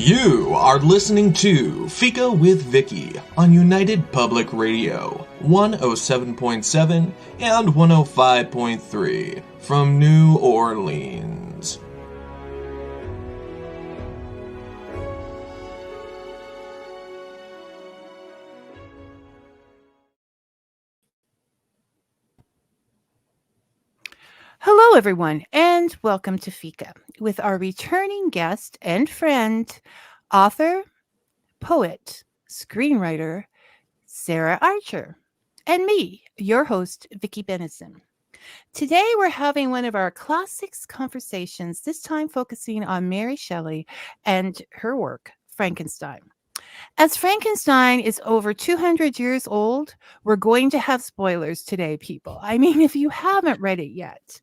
You are listening to Fika with Vicky on United Public Radio, 107.7 and 105.3 from New Orleans. Hello, everyone, and welcome to Fika with our returning guest and friend, author, poet, screenwriter, Sarah Archer, and me, your host, Vicky Benison. Today, we're having one of our classics conversations, this time focusing on Mary Shelley and her work, Frankenstein. As Frankenstein is over 200 years old, we're going to have spoilers today, people. I mean, if you haven't read it yet.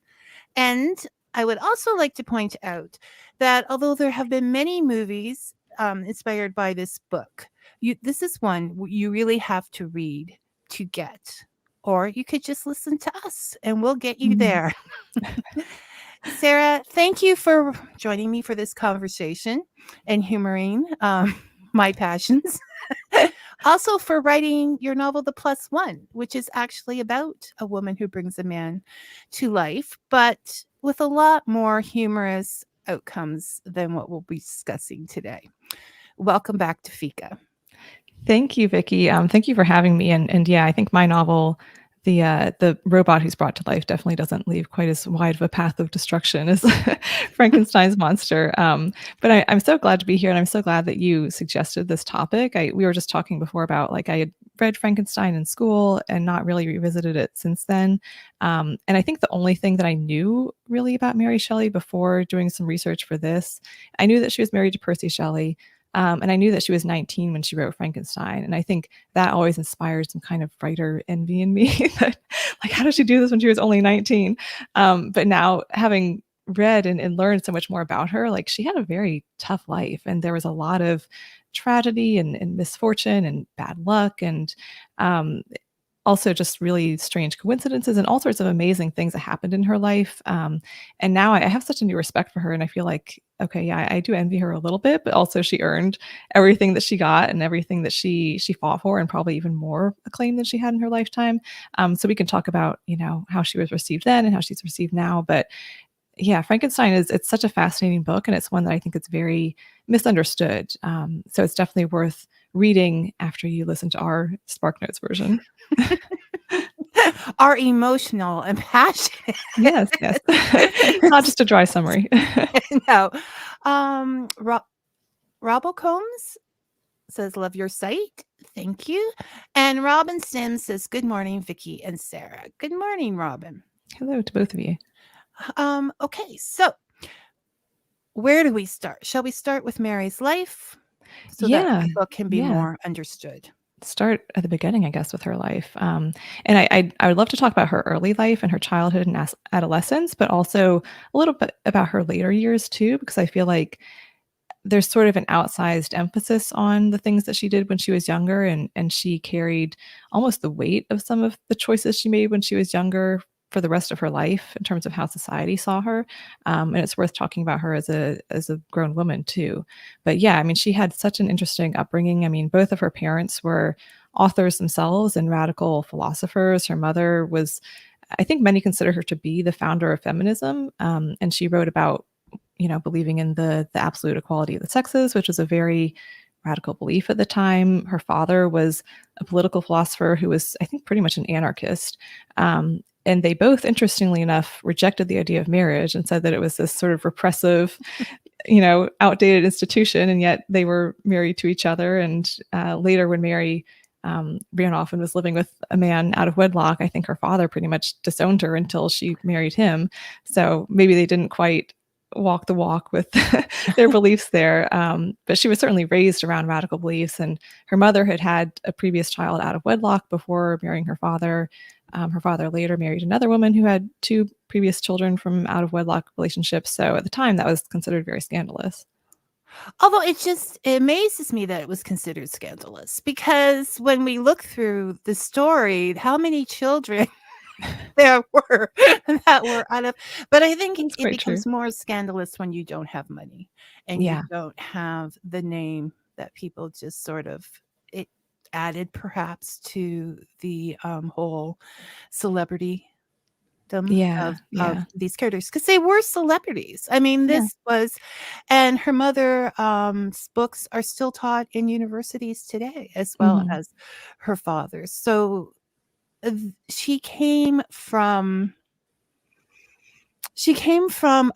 And I would also like to point out that although there have been many movies inspired by this book, this is one you really have to read to get. Or you could just listen to us and we'll get you there. Sarah, thank you for joining me for this conversation and humoring my passions. Also for writing your novel, The Plus One, which is actually about a woman who brings a man to life, but with a lot more humorous outcomes than what we'll be discussing today. Welcome back to Fika. Thank you, Vicky. Thank you for having me. And yeah, I think my novel, the robot who's brought to life, definitely doesn't leave quite as wide of a path of destruction as Frankenstein's monster. But I'm so glad to be here, and I'm so glad that you suggested this topic. We were just talking before about I had read Frankenstein in school and not really revisited it since then. And I think the only thing that I knew really about Mary Shelley before doing some research for this, I knew that she was married to Percy Shelley. And I knew that she was 19 when she wrote Frankenstein. And I think that always inspired some kind of writer envy in me. That, how did she do this when she was only 19? But now, having read and learned so much more about her, she had a very tough life. And there was a lot of tragedy and misfortune and bad luck and also just really strange coincidences and all sorts of amazing things that happened in her life. And now I have such a new respect for her. And I feel like, okay, yeah, I do envy her a little bit, but also she earned everything that she got and everything that she fought for, and probably even more acclaim than she had in her lifetime. So we can talk about, how she was received then and how she's received now. But yeah, Frankenstein it's such a fascinating book, and it's one that I think it's very misunderstood. So it's definitely worth reading after you listen to our SparkNotes version. Our emotional and passionate. Yes. Not just a dry summary. No. Robbo Combs says, love your site. Thank you. And Robin Sims says, good morning, Vicky and Sarah. Good morning, Robin. Hello to both of you. Okay, so where do we start? Shall we start with Mary's life so that the book can be more understood? Start at the beginning, I guess, with her life. And I would love to talk about her early life and her childhood and adolescence, but also a little bit about her later years too, because I feel like there's sort of an outsized emphasis on the things that she did when she was younger, and she carried almost the weight of some of the choices she made when she was younger for the rest of her life in terms of how society saw her. And it's worth talking about her as a grown woman too. But yeah, I mean, she had such an interesting upbringing. I mean, both of her parents were authors themselves and radical philosophers. Her mother was, I think many consider her to be the founder of feminism. And she wrote about, believing in the absolute equality of the sexes, which was a very radical belief at the time. Her father was a political philosopher who was, I think, pretty much an anarchist. And they both, interestingly enough, rejected the idea of marriage and said that it was this sort of repressive, outdated institution. And yet they were married to each other. And later, when Mary ran off and was living with a man out of wedlock, I think her father pretty much disowned her until she married him. So maybe they didn't quite walk the walk with their beliefs there. But she was certainly raised around radical beliefs. And her mother had a previous child out of wedlock before marrying her father. Her father later married another woman who had 2 previous children from out of wedlock relationships. So at the time, that was considered very scandalous. Although it amazes me that it was considered scandalous, because when we look through the story, how many children there were that were out of, but I think That's it quite true. becomes more scandalous when you don't have money and you Yeah. don't have the name that people just sort of it added perhaps to the whole celebrity Yeah. of Yeah. these characters because they were celebrities. I mean, Yeah. this was, and her mother books are still taught in universities today as well Mhm. as her father's. So she came from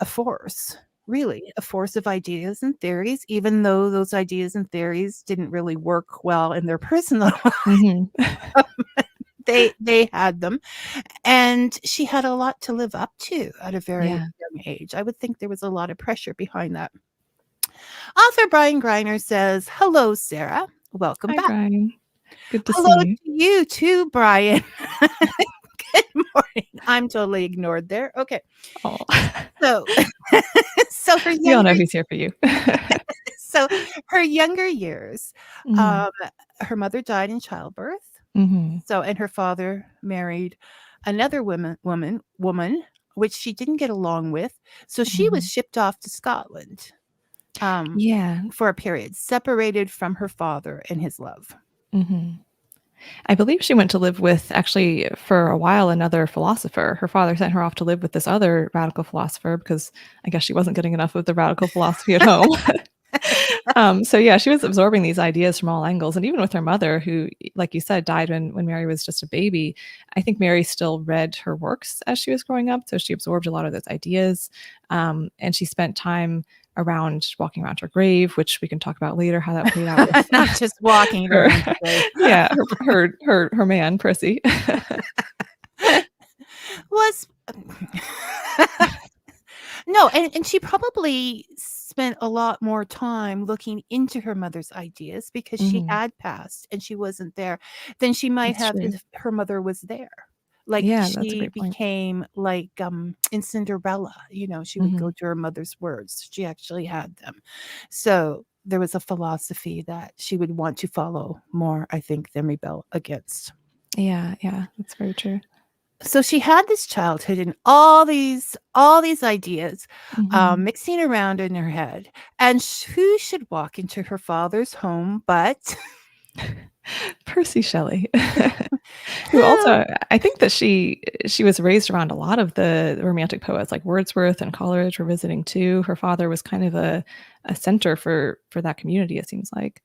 a force, really, a force of ideas and theories, even though those ideas and theories didn't really work well in their personal Mhm. life. They had them, and she had a lot to live up to at a very Yeah. young age. I would think there was a lot of pressure behind that. Author Brian Greiner says, "Hello, Sarah. Welcome Hi, back." Brian. Good to Hello see you. to you too, Brian. Good morning. I'm totally ignored there. Okay. Oh. So so her We all know younger who's here for you. so her younger years, Mhm. um, her mother died in childbirth. Mhm. So and her father married another woman, which she didn't get along with. So she was Mhm. shipped off to Scotland, um, Yeah. for a period, separated from her father and his love. Mhm. I believe she went to live with actually for a while another philosopher. Her father sent her off to live with this other radical philosopher because I guess she wasn't getting enough of the radical philosophy at home. So yeah, she was absorbing these ideas from all angles, and even with her mother, who, like you said, died when Mary was just a baby. I think Mary still read her works as she was growing up, so she absorbed a lot of those ideas, and she spent time walking around her grave, which we can talk about later how that played out with Not just walking her, around the grave. yeah, her man Percy. Was No, and she probably spent a lot more time looking into her mother's ideas because she Mhm. had passed and she wasn't there than she might That's have true. if her mother was there. Like, Yeah, that's a she great point. became like, in Cinderella, she would go Mhm. to her mother's words. She actually had them. So, there was a philosophy that she would want to follow more, I think, than rebel against. Yeah, yeah, that's very true. So she had this childhood and all these ideas Mhm. mixing around in her head, and who should walk into her father's home but Percy Shelley, who who? also I think that she was raised around a lot of the romantic poets like Wordsworth and Coleridge were visiting too. Her father was kind of a center for that community, it seems like.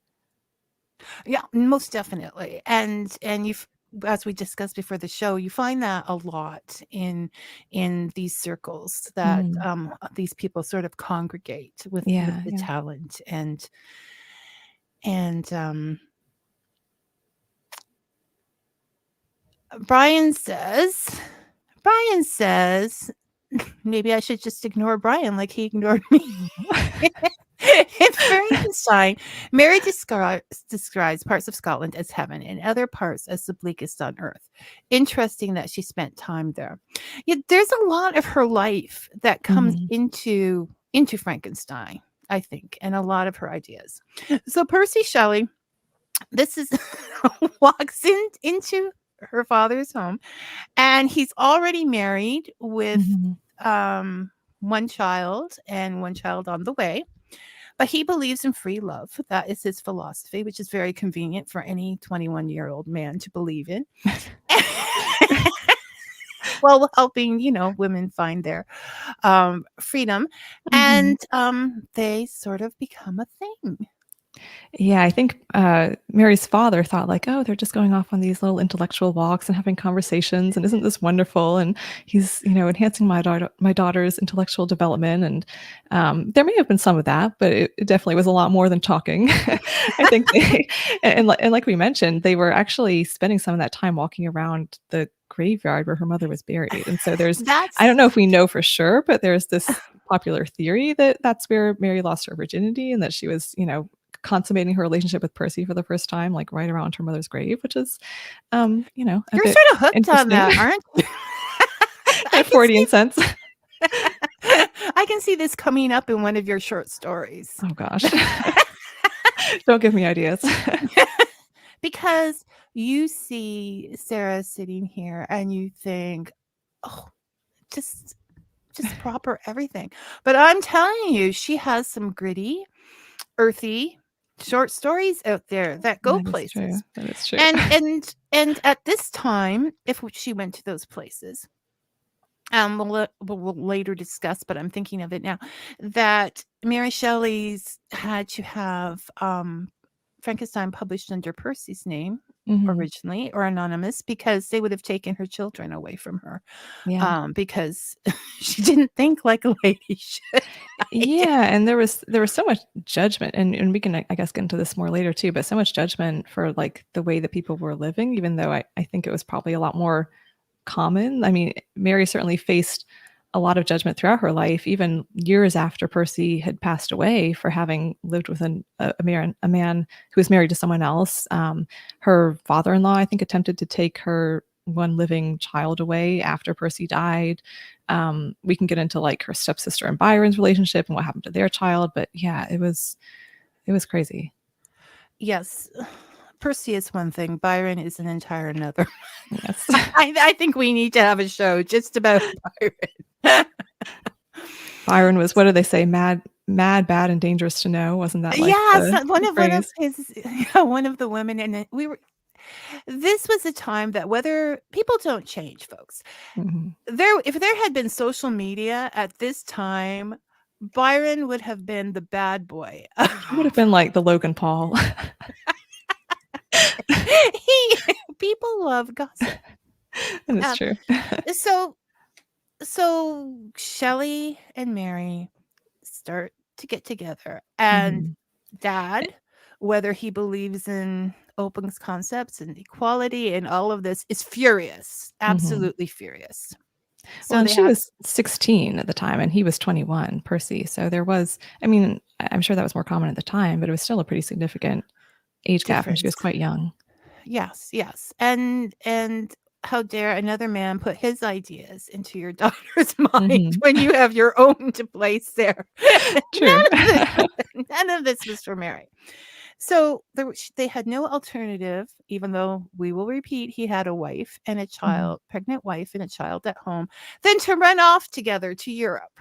Yeah, most definitely. And you've, as we discussed before the show, you find that a lot in these circles that Mhm. these people sort of congregate with Yeah, the yeah. talent and Brian says Brian says maybe I should just ignore Brian like he ignored me. In Frankenstein, Mary describes parts of Scotland as heaven and other parts as the bleakest on earth. Interesting that she spent time there. Yet there's a lot of her life that comes Mhm. into Frankenstein, I think, and a lot of her ideas. So Percy Shelley, this is walks into her father's home, and he's already married with Mhm. um, one child and one child on the way. But he believes in free love. That is his philosophy, which is very convenient for any 21-year-old man to believe in. While helping, women find their freedom. Mhm. And they sort of become a thing. Yeah, I think, Mary's father thought like, "Oh, they're just going off on these little intellectual walks and having conversations, and isn't this wonderful? And he's, enhancing my daughter's intellectual development." And, there may have been some of that, but it definitely was a lot more than talking. I think they and like we mentioned, they were actually spending some of that time walking around the graveyard where her mother was buried, and so I That's don't know if we know for sure, but there's this popular theory that that's where Mary lost her virginity and that she was, consummating her relationship with Percy for the first time, like, right around her mother's grave, which is, a you're bit sort of hooked on interesting that, aren't you? in I a can Freudian sense. I can see this coming up in one of your short stories. Oh gosh. Don't give me ideas. Because you see Sarah sitting here and you think, oh, just proper everything. But I'm telling you, she has some gritty, earthy short stories out there that go That is true. places. That is true. And at this time, if she went to those places, we'll later discuss, but I'm thinking of it now, that Mary Shelley's had to have Frankenstein published under Percy's name originally, or anonymous, because they would have taken her children away from her. Yeah. Because she didn't think like a lady should. Yeah, and there was so much judgment, and we can, I guess, get into this more later too, but so much judgment for like the way that people were living, even though I think it was probably a lot more common. I mean, Mary certainly faced a lot of judgment throughout her life, even years after Percy had passed away, for having lived with a man who was married to someone else. Her father-in-law, I think, attempted to take her one living child away after Percy died. We can get into like her stepsister and Byron's relationship and what happened to their child, but yeah, it was crazy. Yes. Percy is one thing. Byron is an entire another. Yes. I think we need to have a show just about Byron. Byron was, what do they say? Mad, bad, and dangerous to know. Wasn't that like yes, one of the women, and this was a time that, whether people don't change, folks. If there had been social media at this time, Byron would have been the bad boy. He would have been like the Logan Paul. People love gossip. That is true. So Shelley and Mary start to get together, and Dad, whether he believes in open concepts and equality and all of this, is furious, absolutely furious. So she was 16 at the time, and he was 21, Percy. So there was, I mean, I'm sure that was more common at the time, but it was still a pretty significant age gap, and she was quite young. Yes. And how dare another man put his ideas into your daughter's mind when you have your own to place there? True. None of this was for Mary. So they had no alternative, even though, we will repeat, he had a wife and a child, pregnant wife and a child at home, than to run off together to Europe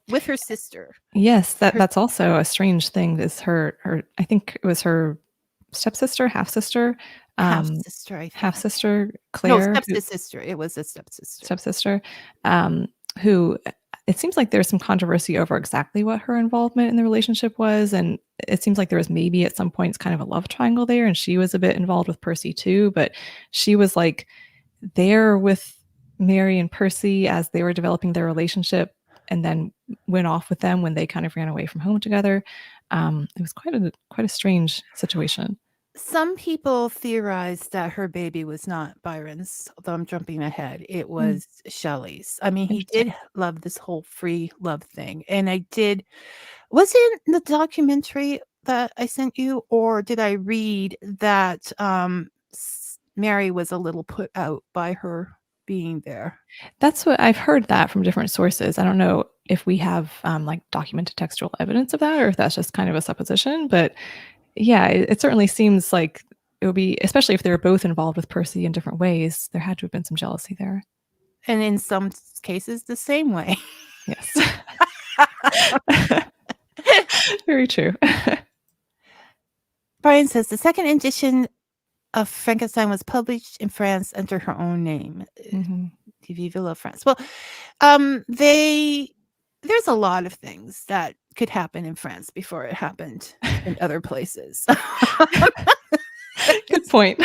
with her sister. Yes, that's also a strange thing. Is her I think it was her stepsister, half-sister, half-sister Claire. No, stepsister. It was a stepsister, who, it seems like there's some controversy over exactly what her involvement in the relationship was, and it seems like there was maybe at some points kind of a love triangle there, and she was a bit involved with Percy too, but she was like there with Mary and Percy as they were developing their relationship, and then went off with them when they kind of ran away from home together. It was quite a strange situation. Some people theorized that her baby was not Byron's, although I'm jumping ahead. It was Shelley's. I mean, he did love this whole free love thing. And was it in the documentary that I sent you, or did I read that Mary was a little put out by her being there? That's what I've heard, that from different sources. I don't know if we have like documented textual evidence of that, or if that's just kind of a supposition, but yeah, it certainly seems like it would be, especially if they were both involved with Percy in different ways, there had to have been some jealousy there. And in some cases, the same way. Yes. Very true. Brian says the second edition of Frankenstein was published in France under her own name. Vive la France. Well, there's a lot of things that could happen in France before it happened in other places. Good point.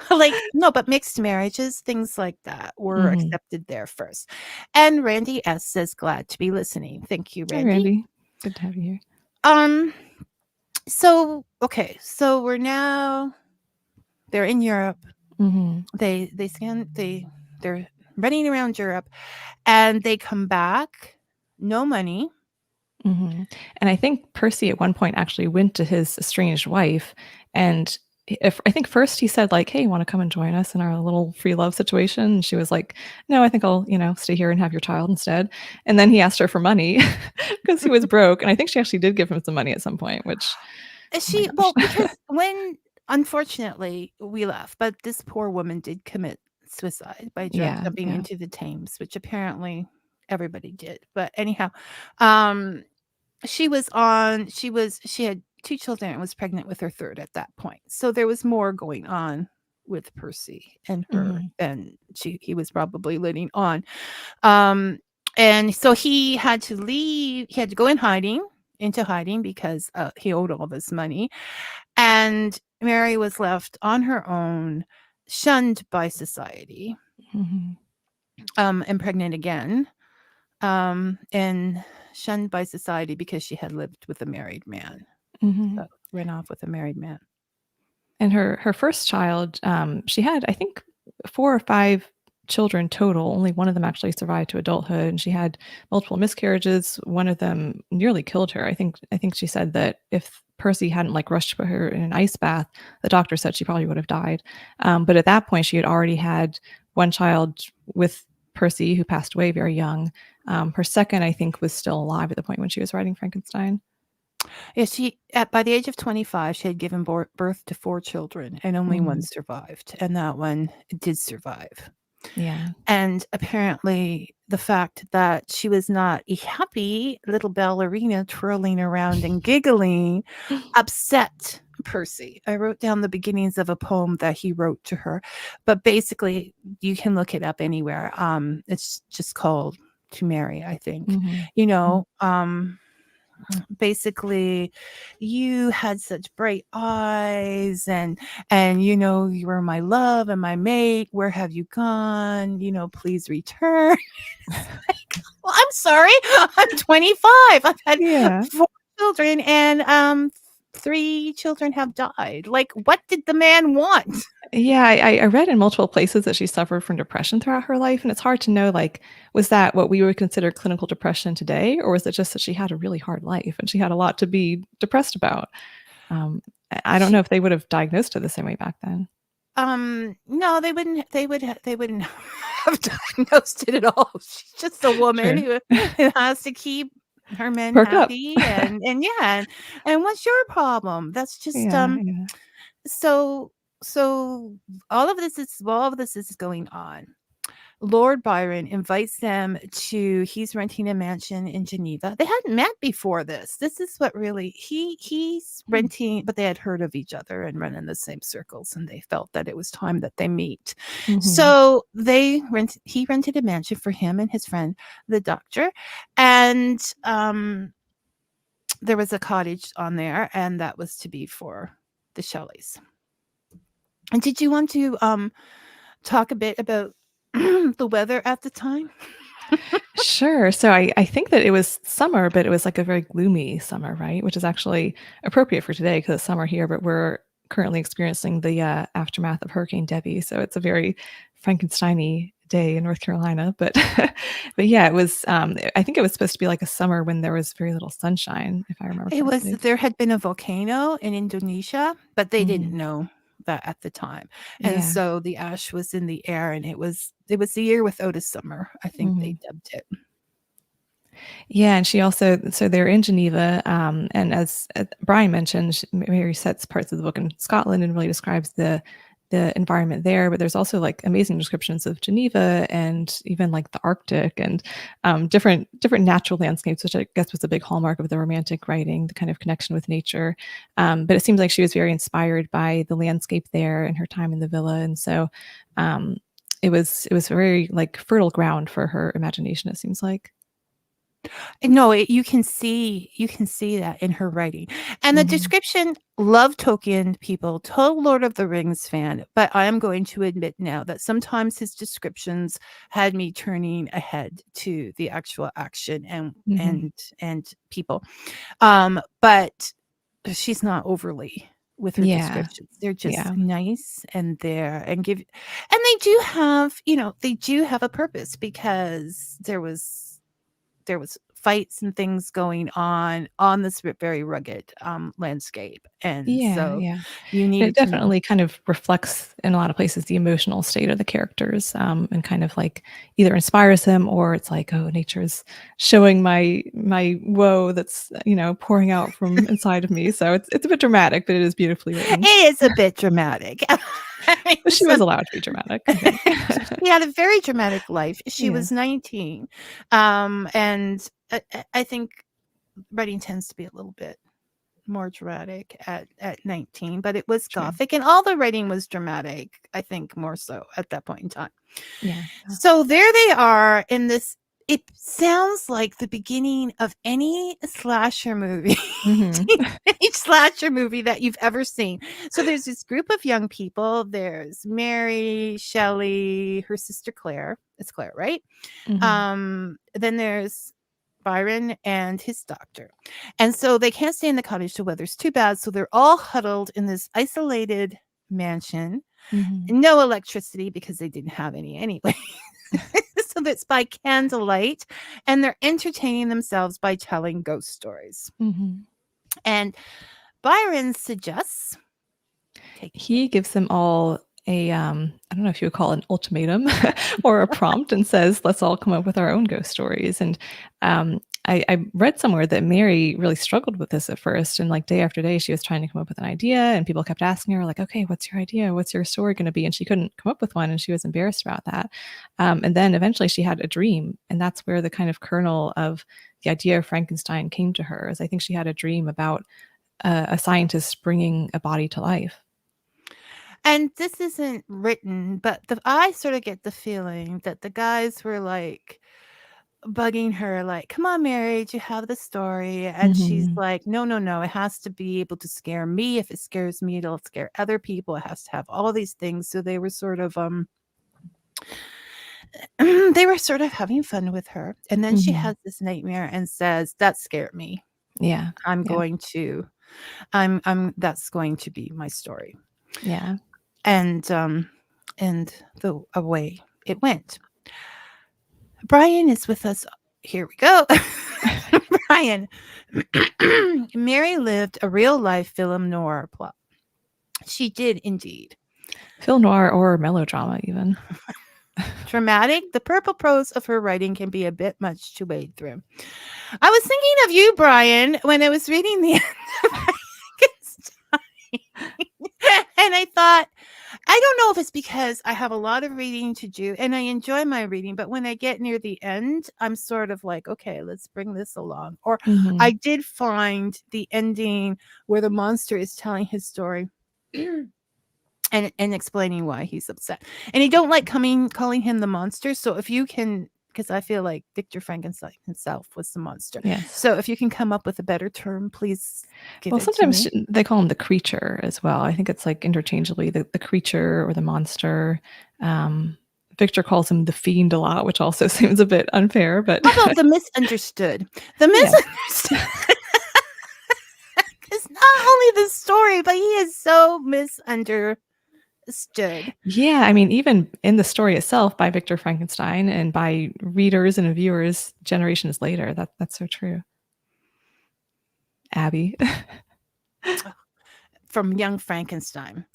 But mixed marriages, things like that, were accepted there first. And Randy S says, glad to be listening. Thank you, Randy. Hi, Randy. Good to have you here. So we're now, they're in Europe. They're running around Europe, and they come back, no money. And I think Percy at one point actually went to his estranged wife, and I think first he said like, hey, you want to come and join us in our little free love situation? And she was like, no, I think I'll, stay here and have your child instead. And then he asked her for money because he was broke. And I think she actually did give him some money at some point, which because when unfortunately, we left, but this poor woman did commit suicide by Yeah, jumping yeah. into the Thames, which apparently everybody did. But anyhow, um, she had 2 children and was pregnant with her 3rd at that point. So there was more going on with Percy and her Mhm, than he was probably letting on. Um, and so he had to leave. He had to go into hiding because he owed all this money. And Mary was left on her own, shunned by society, mhm, and pregnant again, and shunned by society because she had lived with a married man. mhm. So ran off with a married man. And her first child, she had, I think, 4 or 5 children total. Only one of them actually survived to adulthood, and she had multiple miscarriages. One of them nearly killed her. I think she said that if Percy hadn't, like, rushed to put her in an ice bath, the doctor said she probably would have died. But at that point, she had already had 1 child with Percy, who passed away very young. Her second, I think, was still alive at the point when she was writing Frankenstein. Yeah, by the age of 25, she had given birth to 4 children, and only one Mhm. survived, and that one did survive. Yeah. And apparently, the fact that she was not a happy little ballerina twirling around and giggling upset Percy. I wrote down the beginnings of a poem that he wrote to her, but basically, you can look it up anywhere. It's just called "To Marry," I think. Mhm. You Mhm. know, basically, you had such bright eyes, and you were my love and my mate. Where have you gone? Please return. It's like, well, I'm sorry. I'm 25. I've had Yeah. 4 children, and 3 children have died. Like, what did the man want? Yeah, I read in multiple places that she suffered from depression throughout her life, and it's hard to know, like, was that what we would consider clinical depression today, or was it just that she had a really hard life and she had a lot to be depressed about? I don't know She if they would have diagnosed it the same way back then. No, they wouldn't have diagnosed it at all. She's just a woman True. who has to keep her men Perk up. happy, and yeah, and what's your problem? That's just Yeah, yeah. so so all of this is going on. Lord Byron invites them to he's renting a mansion in Geneva. They hadn't met before this. This is what really he's Hmm. renting, but they had heard of each other and run in the same circles, and they felt that it was time that they meet. Mhm. So he rented a mansion for him and his friend, the doctor, and there was a cottage on there, and that was to be for the Shelleys. And did you want to talk a bit about the weather at the time? Sure. So I think that it was summer, but it was like a very gloomy summer, right? Which is actually appropriate for today because it's summer here, but we're currently experiencing the aftermath of Hurricane Debbie. So it's a very Frankenstein-y day in North Carolina. But but yeah, it was I think it was supposed to be like a summer when there was very little sunshine, if I remember correctly. There had been a volcano in Indonesia, but they didn't Mhm. know that at the time. And Yeah. so the ash was in the air, and it was the year without a summer, I think they Mhm. dubbed it. Yeah, and she also so they're in Geneva, and as Brian mentioned, Mary sets parts of the book in Scotland and really describes the environment there. But there's also like amazing descriptions of Geneva and even like the Arctic and different natural landscapes, which I guess was a big hallmark of the Romantic writing, the kind of connection with nature. But it seems like she was very inspired by the landscape there and her time in the villa, and so um, it was very like fertile ground for her imagination. It seems like. And no, you can see that in her writing. And the Mhm. description, love Tolkien people, total Lord of the Rings fan, but I am going to admit now that sometimes his descriptions had me turning ahead to the actual action Mhm. and people. But she's not overly with her Yeah. descriptions. They're just Yeah. nice and there and they do have, they do have a purpose because there was fights and things going on this very rugged landscape. And Yeah, so yeah. you And it needed to know. definitely kind of reflects in a lot of places the emotional state of the characters, and kind of like either inspires them or it's like, oh, nature's showing my woe that's pouring out from inside of me. So it's a bit dramatic, but it is beautifully written. It is a bit dramatic. I mean, But she was allowed to be dramatic, I think. she had a very dramatic life. She Yeah. was 19. And I think writing tends to be a little bit more dramatic at 19, but it was True. Gothic, and all the writing was dramatic, I think, more so at that point in time. Yeah. So there they are in this. It sounds like the beginning of any slasher movie, any slasher movie that you've ever seen. So there's this group of young people. There's Mary Shelley, her sister Claire. It's Claire, right? Then there's Byron and his doctor. And so they can't stay in the cottage. The weather's too bad. So they're all huddled in this isolated mansion. No electricity because they didn't have any anyway. So that's by candlelight, and they're entertaining themselves by telling ghost stories. And Byron suggests he gives them all a I don't know if you would call it an ultimatum or a prompt, and says, let's all come up with our own ghost stories. And I read somewhere that Mary really struggled with this at first, and like day after day she was trying to come up with an idea, and people kept asking her like, okay, what's your idea, what's your story going to be? And she couldn't come up with one, and she was embarrassed about that. And then eventually she had a dream, and that's where the kind of kernel of the idea of Frankenstein came to her. Is I think she had a dream about a scientist bringing a body to life. And this isn't written, but I sort of get the feeling that the guys were like bugging her, like, come on, Mary, do you have the story? And she's like, no, it has to be able to scare me. If it scares me, it'll scare other people. It has to have all these things. So they were sort of having fun with her. And then she has this nightmare and says, that scared me. Yeah. That's going to be my story. Yeah. And away it went. Brian is with us. Here we go. Brian. Mary lived a real-life film noir plot. She did indeed. Film noir or melodrama even. Dramatic. The purple prose of her writing can be a bit much to wade through. I was thinking of you, Brian, when I was reading the end of Frankenstein. And I thought, I don't know if it's because I have a lot of reading to do and I enjoy my reading, but when I get near the end, I'm sort of like, okay, let's bring this along. Or I did find the ending where the monster is telling his story and explaining why he's upset. And I don't like calling him the monster. So if you can, because I feel like Victor Frankenstein himself was the monster. Yes. So if you can come up with a better term, please give it sometimes to me. they call him the creature as well. I think it's like interchangeably the creature or the monster. Victor calls him the fiend a lot, which also seems a bit unfair. But how about the misunderstood? The misunderstood. It's not only the story, but he is so misunderstood. Yeah, I mean, even in the story itself by Victor Frankenstein and by readers and viewers generations later, that's so true. Abby. From Young Frankenstein.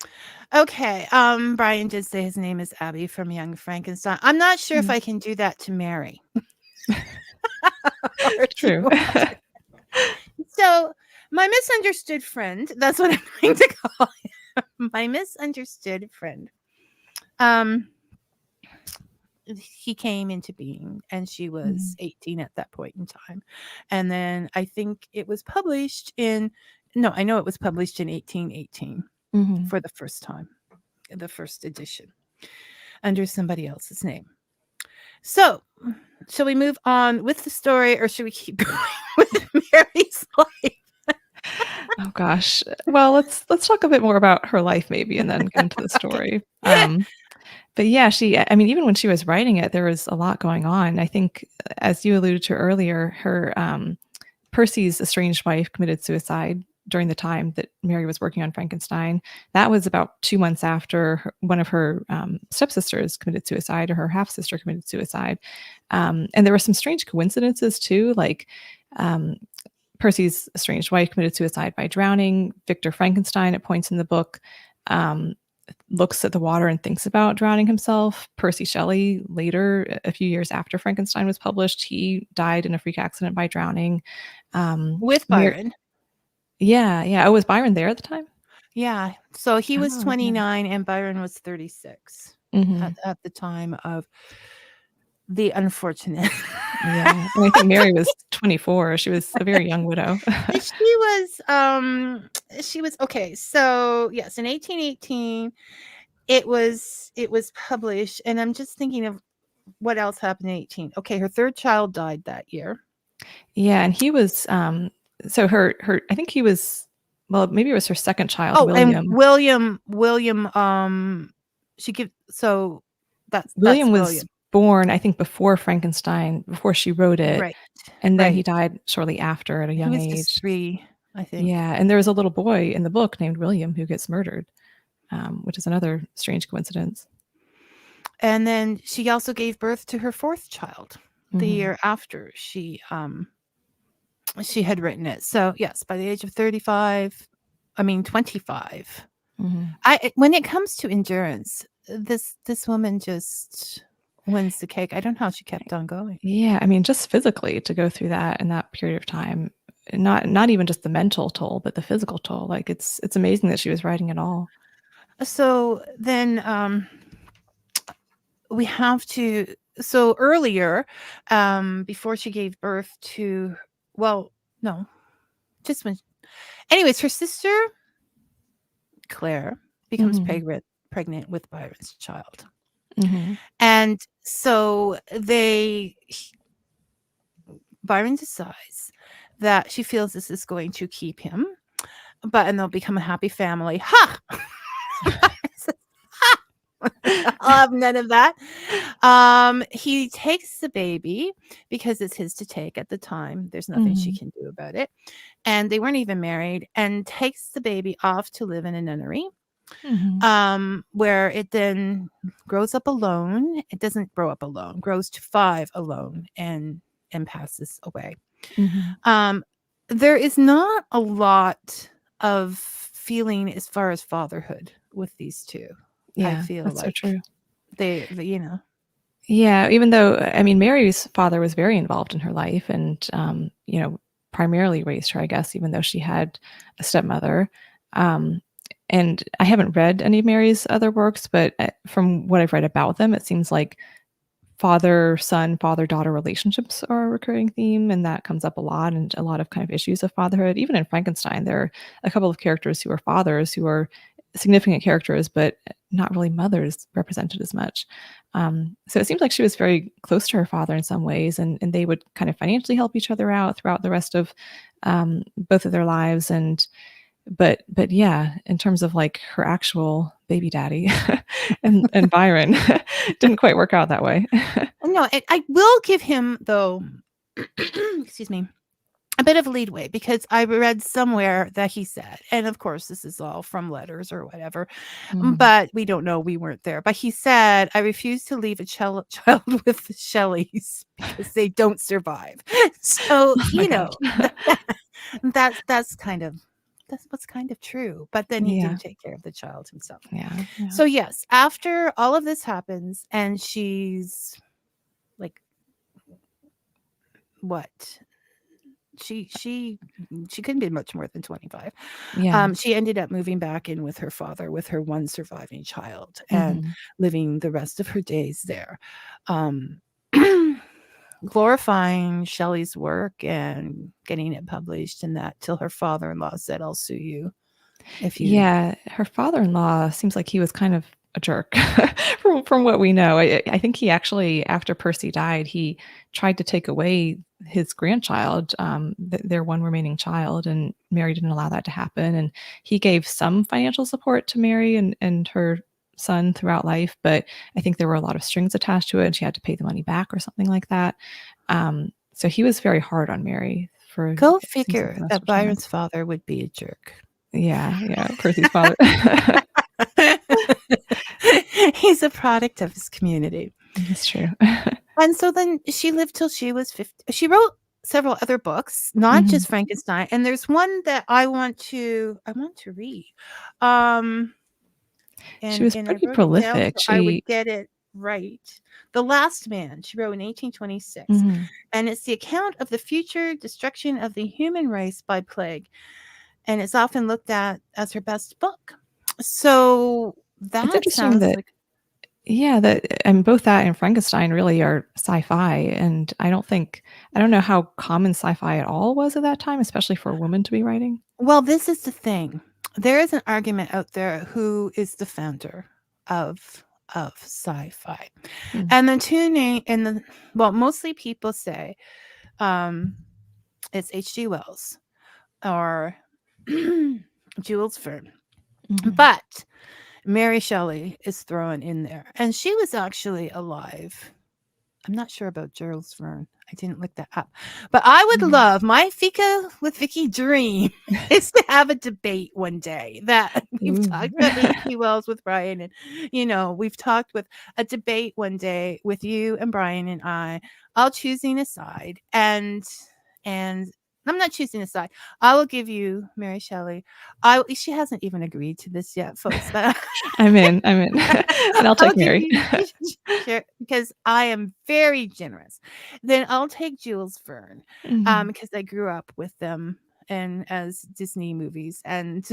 Okay, Brian did say his name is Abby from Young Frankenstein. I'm not sure if I can do that to Mary. True. So, my misunderstood friend, that's what I'm going to call him. My misunderstood friend. He came into being and she was 18 at that point in time. And then I think it was published I know it was published in 1818 for the first time, the first edition, under somebody else's name. So, shall we move on with the story or should we keep going with Mary's life? Oh gosh. Well, let's talk a bit more about her life maybe and then get into the story. But yeah, even when she was writing it, there was a lot going on. I think, as you alluded to earlier, her Percy's estranged wife committed suicide during the time that Mary was working on Frankenstein. That was about 2 months after one of her stepsisters committed suicide, or her half sister committed suicide. And there were some strange coincidences too, like Percy's estranged wife committed suicide by drowning. Victor Frankenstein, at points in the book, looks at the water and thinks about drowning himself. Percy Shelley, later, a few years after Frankenstein was published, he died in a freak accident by drowning. With Byron. Yeah. Oh, was Byron there at the time? Yeah. So he was Oh, 29 and Byron was 36 at the time of the unfortunate. Yeah. And I think Mary was 24. She was a very young widow. She was okay. So yes, in 1818, it was published, and I'm just thinking of what else happened in 18. Okay, her third child died that year. Yeah, and he was so her I think he was, well, maybe it was her second child, William. William. And William, she give so that's William was William. born, I think, before Frankenstein, before she wrote it. Right. And then he died shortly after at a young age. He was just 3, I think. Yeah, and there was a little boy in the book named William who gets murdered, which is another strange coincidence. And then she also gave birth to her 4th child the year after she had written it. So yes, by the age of 25, 25. When it comes to endurance, this woman just wins the cake. I don't know how she kept on going. Yeah, just physically to go through that in that period of time, not even just the mental toll, but the physical toll. Like it's amazing that she was writing it all. So then we have to. So earlier, before she gave birth to, just when. Anyways, her sister Claire becomes pregnant with Byron's child. And so Byron decides that she feels this is going to keep him, and they'll become a happy family. Ha! I'll have none of that. He takes the baby because it's his to take at the time. There's nothing she can do about it. And they weren't even married, and takes the baby off to live in a nunnery. Where it then grows up alone. It doesn't grow up alone, grows to 5 alone and passes away. There is not a lot of feeling as far as fatherhood with these two. Yeah, I feel that's like so true. They Yeah, even though, Mary's father was very involved in her life and, primarily raised her, I guess, even though she had a stepmother. And I haven't read any of Mary's other works, but from what I've read about them, it seems like father-son, father-daughter relationships are a recurring theme, and that comes up a lot, and a lot of kind of issues of fatherhood. Even in Frankenstein, there are a couple of characters who are fathers, who are significant characters, but not really mothers represented as much. So it seems like she was very close to her father in some ways, and they would kind of financially help each other out throughout the rest of both of their lives. But yeah, in terms of like her actual baby daddy and Byron, didn't quite work out that way. No, I will give him, though, excuse me, a bit of leadway, because I read somewhere that he said, and of course this is all from letters or whatever, but we don't know, we weren't there, but he said, I refuse to leave a child with the Shelleys because they don't survive. So that's what's kind of true. But then he didn't take care of the child himself. Yeah. So yes, after all of this happens, and she's like, what? She couldn't be much more than 25. She ended up moving back in with her father, with her one surviving child, and living the rest of her days there, glorifying Shelley's work and getting it published, and that, till her father-in-law said, I'll sue you if you. Yeah, her father-in-law seems like he was kind of a jerk from what we know. I think he actually, after Percy died, he tried to take away his grandchild, their one remaining child, and Mary didn't allow that to happen. And he gave some financial support to Mary and her son throughout life, but I think there were a lot of strings attached to it, and she had to pay the money back or something like that. So he was very hard on Mary for Go it seems like figure the rest that of her time. Byron's father would be a jerk. Yeah, Percy's father. He's a product of his community. That's true. And so then she lived till she was 50. She wrote several other books, not just Frankenstein. And there's one that I want to read. She was And I pretty wrote it down prolific. so I would She get it right. The Last Man, she wrote in 1826. Mhm. And it's the account of the future destruction of the human race by plague. And it's often looked at as her best book. So It's that interesting sounds that like and both that and Frankenstein really are sci-fi, and I don't know how common sci-fi at all was at that time, especially for a woman to be writing. well, this is the thing. There is an argument out there who is the founder of sci-fi. Hmm. And the two name and the well, mostly people say it's H.G. Wells or Jules Verne. Mhm. But Mary Shelley is thrown in there. And she was actually alive. I'm not sure about Jules Verne. I didn't look that up. But I would Yeah. love my Fika with Vicky dream is to have a debate one day that we've Ooh. talked about H.G. Wells with Brian. And, we've talked with a debate one day with you and Brian and I, all choosing a side. And I'm not choosing a side. I will give you Mary Shelley. She hasn't even agreed to this yet, folks. But I'm in. And I'll I'll take give Mary. you sure, because I am very generous. Then I'll take Jules Verne Mhm. because I grew up with them and as Disney movies and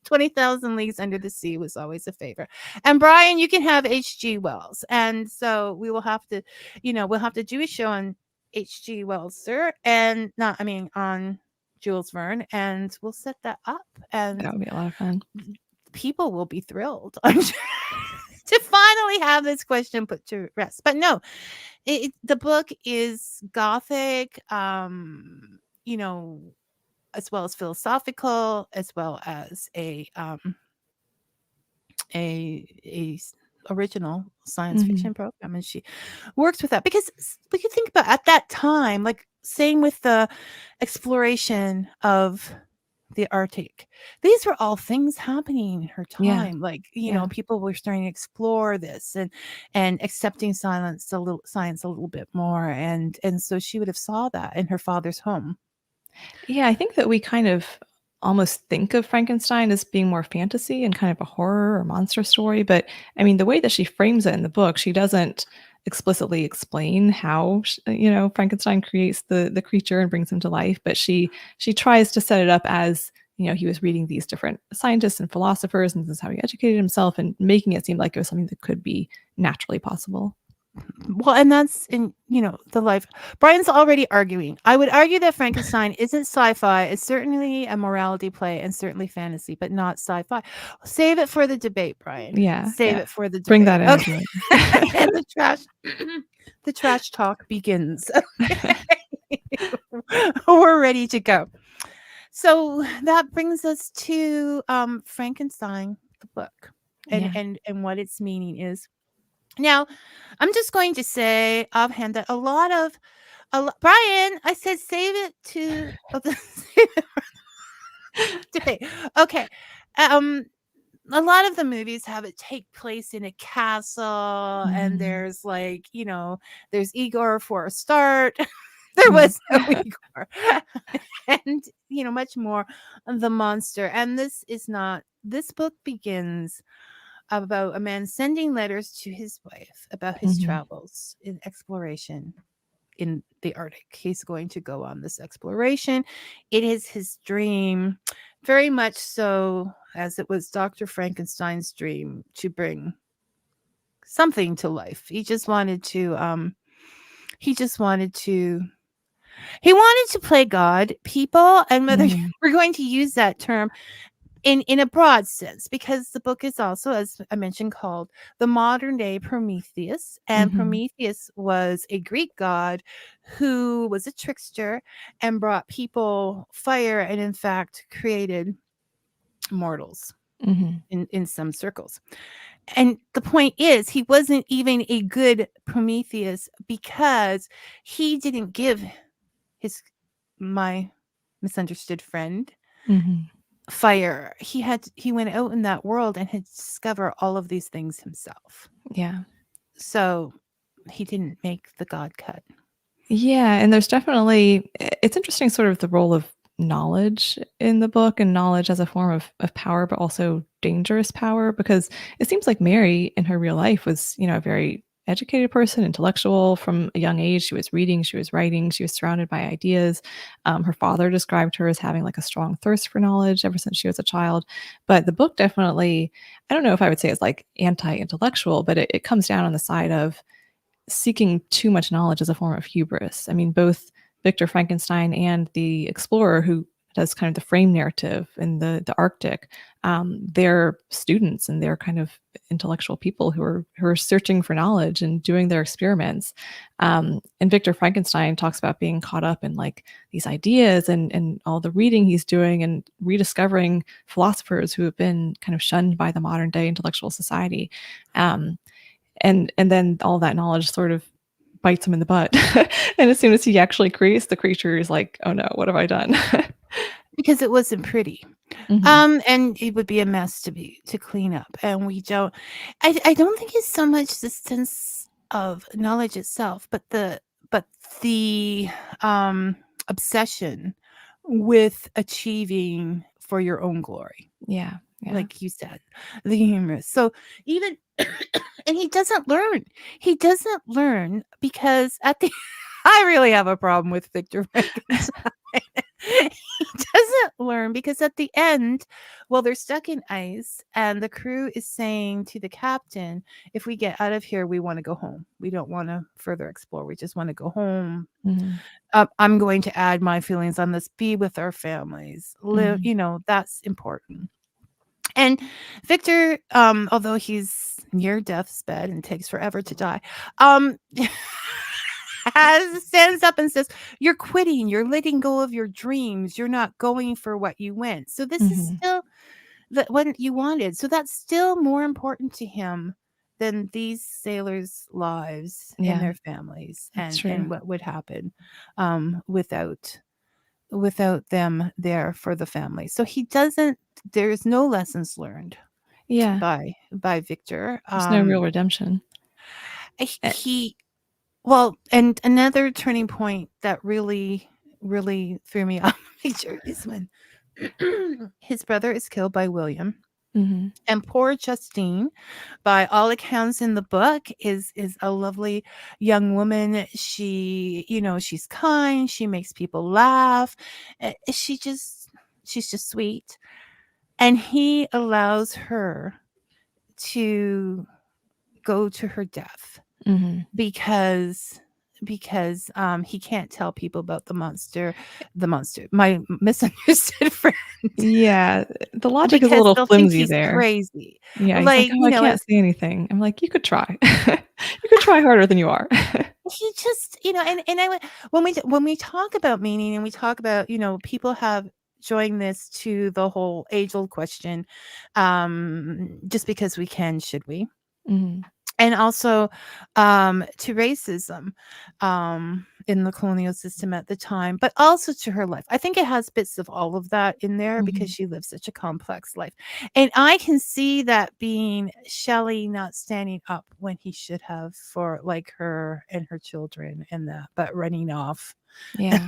20,000 Leagues Under the Sea was always a favorite. And Brian, you can have H.G. Wells. And so we will have to, we'll have to do a show on H.G. Wells, sir, and on Jules Verne, and we'll set that up. And That would be a lot of fun. people will be thrilled, I'm sure, to finally have this question put to rest. But no, the book is gothic, as well as philosophical, as well as a original science Mhm. fiction program, and she works with that because we could think about at that time, like same with the exploration of the Arctic. These were all things happening in her Yeah. time. Like, Yeah. people were starting to explore this and accepting science a little bit more. And so she would have saw that in her father's home. Yeah, I think that we kind of almost think of Frankenstein as being more fantasy and kind of a horror or monster story, but I mean, the way that she frames it in the book, she doesn't explicitly explain how Frankenstein creates the creature and brings him to life, but she tries to set it up as he was reading these different scientists and philosophers, and this is how he educated himself, and making it seem like it was something that could be naturally possible. Well, and that's in, the life. Brian's already arguing. I would argue that Frankenstein isn't sci-fi. It's certainly a morality play and certainly fantasy, but not sci-fi. Save it for the debate, Brian. Yeah, Save yeah. it for the Bring debate. that Okay. energy. And the trash talk begins. We're ready to go. So that brings us to Frankenstein, the book, Yeah. and what its meaning is. Now, I'm just going to say offhand that Brian, I said save it to debate. Okay. A lot of the movies have it take place in a castle, and Mhm. there's there's Igor for a start. There Yeah. was no Igor. And much more the monster. And this book begins about a man sending letters to his wife about his Mhm. travels in exploration in the Arctic. He's going to go on this exploration. It is his dream, very much so as it was Dr. Frankenstein's dream to bring something to life. He wanted to play God, people, and whether Mhm. we're going to use that term in a broad sense, because the book is also, as I mentioned, called the modern day Prometheus. And Mhm. Prometheus was a Greek god who was a trickster and brought people fire and in fact created mortals Mhm. in some circles. And the point is, he wasn't even a good Prometheus because he didn't give his my misunderstood friend, Hmm. fire. He went out in that world and had discovered all of these things himself. Yeah. So he didn't make the God cut. Yeah, and there's definitely it's interesting sort of the role of knowledge in the book and knowledge as a form of power, but also dangerous power, because it seems like Mary in her real life was, a very educated person, intellectual from a young age. She was reading, she was writing, she was surrounded by ideas. Her father described her as having like a strong thirst for knowledge ever since she was a child. But the book definitely, I don't know if I would say it's like anti-intellectual, but it comes down on the side of seeking too much knowledge as a form of hubris. I mean, both Victor Frankenstein and the explorer who does kind of the frame narrative in the Arctic, they're students and they're kind of intellectual people who are searching for knowledge and doing their experiments. And Victor Frankenstein talks about being caught up in like these ideas and all the reading he's doing and rediscovering philosophers who have been kind of shunned by the modern day intellectual society. And then all that knowledge sort of bites him in the butt. And as soon as he actually creates the creature, he's like, "Oh no, what have I done?" Because it wasn't pretty. Mhm. And it would be a mess to clean up. And we don't I don't think it's so much the sense of knowledge itself, but the obsession with achieving for your own glory. Yeah, yeah. Like you said, the humorous. So even and he doesn't learn. He doesn't learn because at the I really have a problem with Victor Frankenstein. He doesn't learn because at the end, well, they're stuck in ice, and the crew is saying to the captain, if we get out of here, we want to go home. We don't want to further explore. We just want to go home. Mhm, I'm going to add my feelings on this. Be with our families. Live, mhm. that's important. And Victor, although he's near death's bed and takes forever to die, stands up and says, "You're quitting. You're letting go of your dreams. You're not going for what you went." So this is Mhm. still what you wanted. So that's still more important to him than these sailors' lives and Yeah, their families, that's and true. what would happen without them there for the family. So he doesn't. There's no lessons learned Yeah, by Victor. there's no real redemption. Eh He well, and another turning point that really threw me off Victor is when his brother is killed by William. Mhm, And poor Justine, by all accounts in the book, is a lovely young woman. She's kind. She makes people laugh. She's just sweet. And he allows her to go to her death mhm. because he can't tell people about the monster, my misunderstood friend, Yeah, the logic is a because little they'll think flimsy he's there. crazy. Yeah, he's like, Like, "Oh, I can't say anything." I'm like, "You could try. You could try harder than you are." he just, and when we talk about meaning and we talk about, people have joined this to the whole age-old question, just because we can, should we? Mhm, And also to racism in the colonial system at the time, but also to her life. I think it has bits of all of that in there because mhm. she lives such a complex life. And I can see that being Shelley not standing up when he should have for like her and her children and that, but running off. Yeah,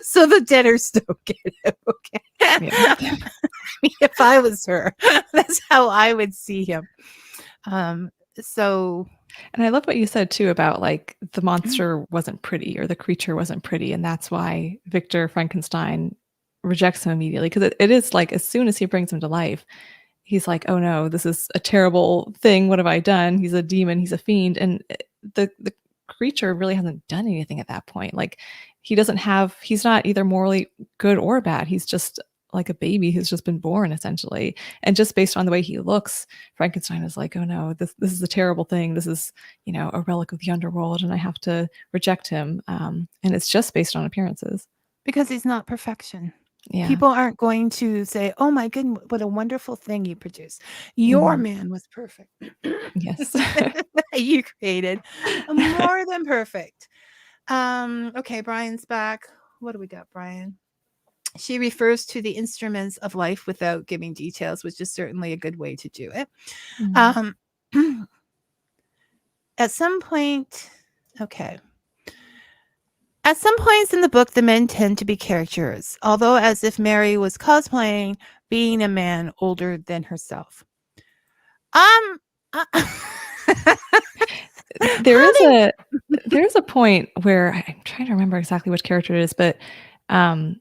So the debtors don't get it. Okay. yeah. I mean, if I was her, that's how I would see him. So And I love what you said too about like the monster wasn't pretty or the creature wasn't pretty. And that's why Victor Frankenstein rejects him immediately. Because it is like as soon as he brings him to life, he's like, oh no, this is a terrible thing. What have I done? He's a demon, he's a fiend. And the creature really hasn't done anything at that point. Like he's not either morally good or bad. He's just like a baby who's just been born essentially. And just based on the way he looks, Frankenstein is like, oh no, this is a terrible thing. This is, a relic of the underworld, and I have to reject him. And it's just based on appearances. because he's not perfection. Yeah. People aren't going to say, "Oh my goodness, what a wonderful thing you produced. Your Mhm. man was perfect." Yes. You created more than perfect. Okay, Brian's back. what do we got, Brian? She refers to the instruments of life without giving details, which is certainly a good way to do it. Mhm. At some point, okay. At some points in the book, the men tend to be caricatures, although as if Mary was cosplaying being a man older than herself. Uh, There's a point where I'm trying to remember exactly which character it is, but I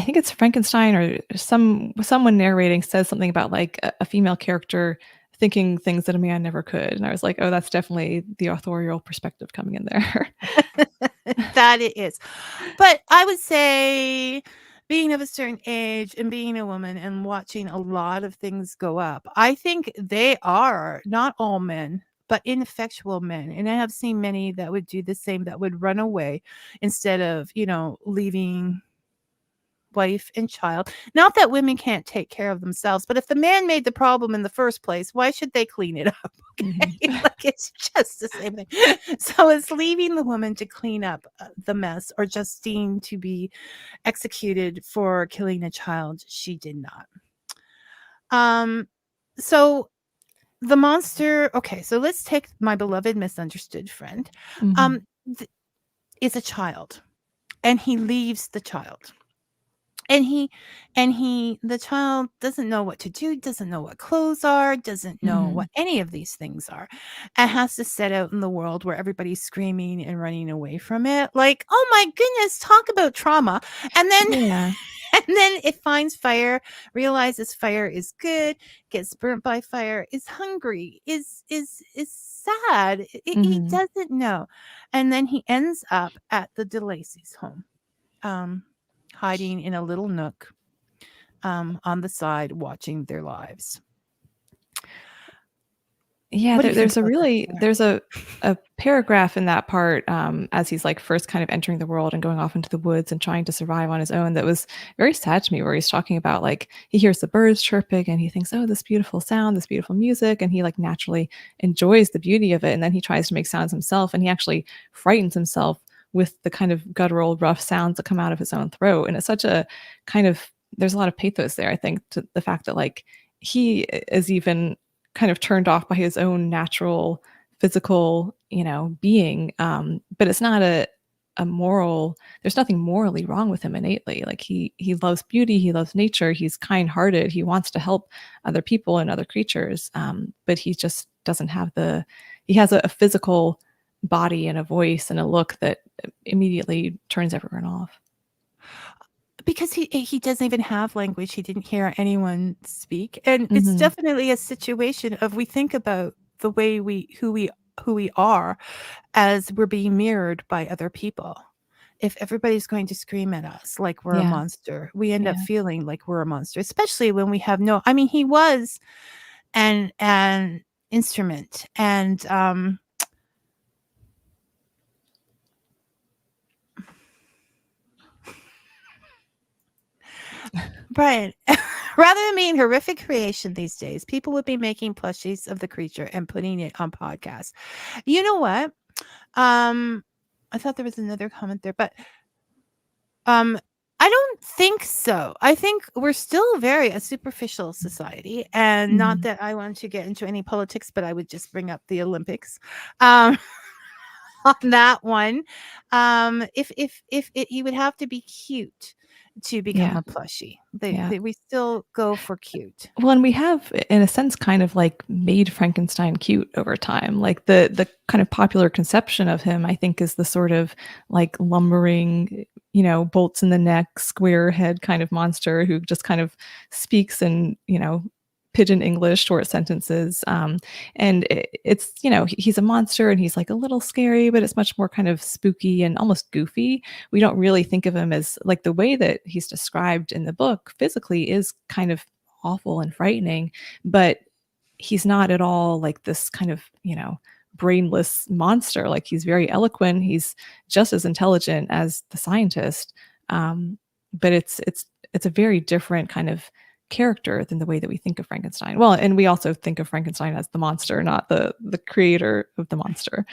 think it's Frankenstein or someone narrating says something about like a female character thinking things that a man never could, and I was like, oh, that's definitely the authorial perspective coming in there. that it is. But I would say being of a certain age and being a woman and watching a lot of things go up, I think they are not all men, but ineffectual men. And I have seen many that would do the same, that would run away instead of, leaving wife and child. Not that women can't take care of themselves, but if the man made the problem in the first place, why should they clean it up? Okay? Like, it's just the same thing. So it's leaving the woman to clean up the mess, or Justine to be executed for killing a child. She did not. So the monster, okay, so let's take my beloved misunderstood friend. Is a child, and he leaves the child. And the child doesn't know what to do, doesn't know what clothes are, doesn't know what any of these things are, and has to set out in the world where everybody's screaming and running away from it. Like, oh my goodness, talk about trauma. And then, Yeah. and then it finds fire, realizes fire is good, gets burnt by fire, is hungry, is sad. He doesn't know. And then he ends up at the DeLacy's home. Hiding in a little nook on the side, watching their lives. Yeah, there's a paragraph in that part as he's like first kind of entering the world and going off into the woods and trying to survive on his own, that was very sad to me, where he's talking about like he hears the birds chirping and he thinks, oh, this beautiful sound, this beautiful music, and he like naturally enjoys the beauty of it, and then he tries to make sounds himself, and he actually frightens himself with the kind of guttural, rough sounds that come out of his own throat. And it's such a kind of, there's a lot of pathos there, I think, to the fact that like he is even kind of turned off by his own natural physical, being. But it's not a moral, there's nothing morally wrong with him innately. Like he loves beauty, he loves nature, he's kind-hearted, he wants to help other people and other creatures. But he just doesn't have he has a physical body and a voice and a look that immediately turns everyone off. Because he doesn't even have language. He didn't hear anyone speak. And it's definitely a situation of, we think about the way who we are as we're being mirrored by other people. If everybody's going to scream at us like we're a monster, we end up feeling like we're a monster, especially when we have he was an instrument. And Brian, rather than being horrific creation these days, people would be making plushies of the creature and putting it on podcasts. You know what? I thought there was another comment there, but I don't think so. I think we're still very a superficial society, and not that I want to get into any politics, but I would just bring up the Olympics. On that one, if he would have to be cute to become a plushie. We still go for cute. Well, and we have, in a sense, kind of like made Frankenstein cute over time. Like the kind of popular conception of him, I think, is the sort of like lumbering, bolts in the neck, square head kind of monster who just kind of speaks in, pidgin English, short sentences. And it's, he's a monster and he's like a little scary, but it's much more kind of spooky and almost goofy. We don't really think of him as like, the way that he's described in the book physically is kind of awful and frightening, but he's not at all like this kind of, brainless monster. Like, he's very eloquent. He's just as intelligent as the scientist. But it's a very different kind of character than the way that we think of Frankenstein. Well, and we also think of Frankenstein as the monster, not the creator of the monster.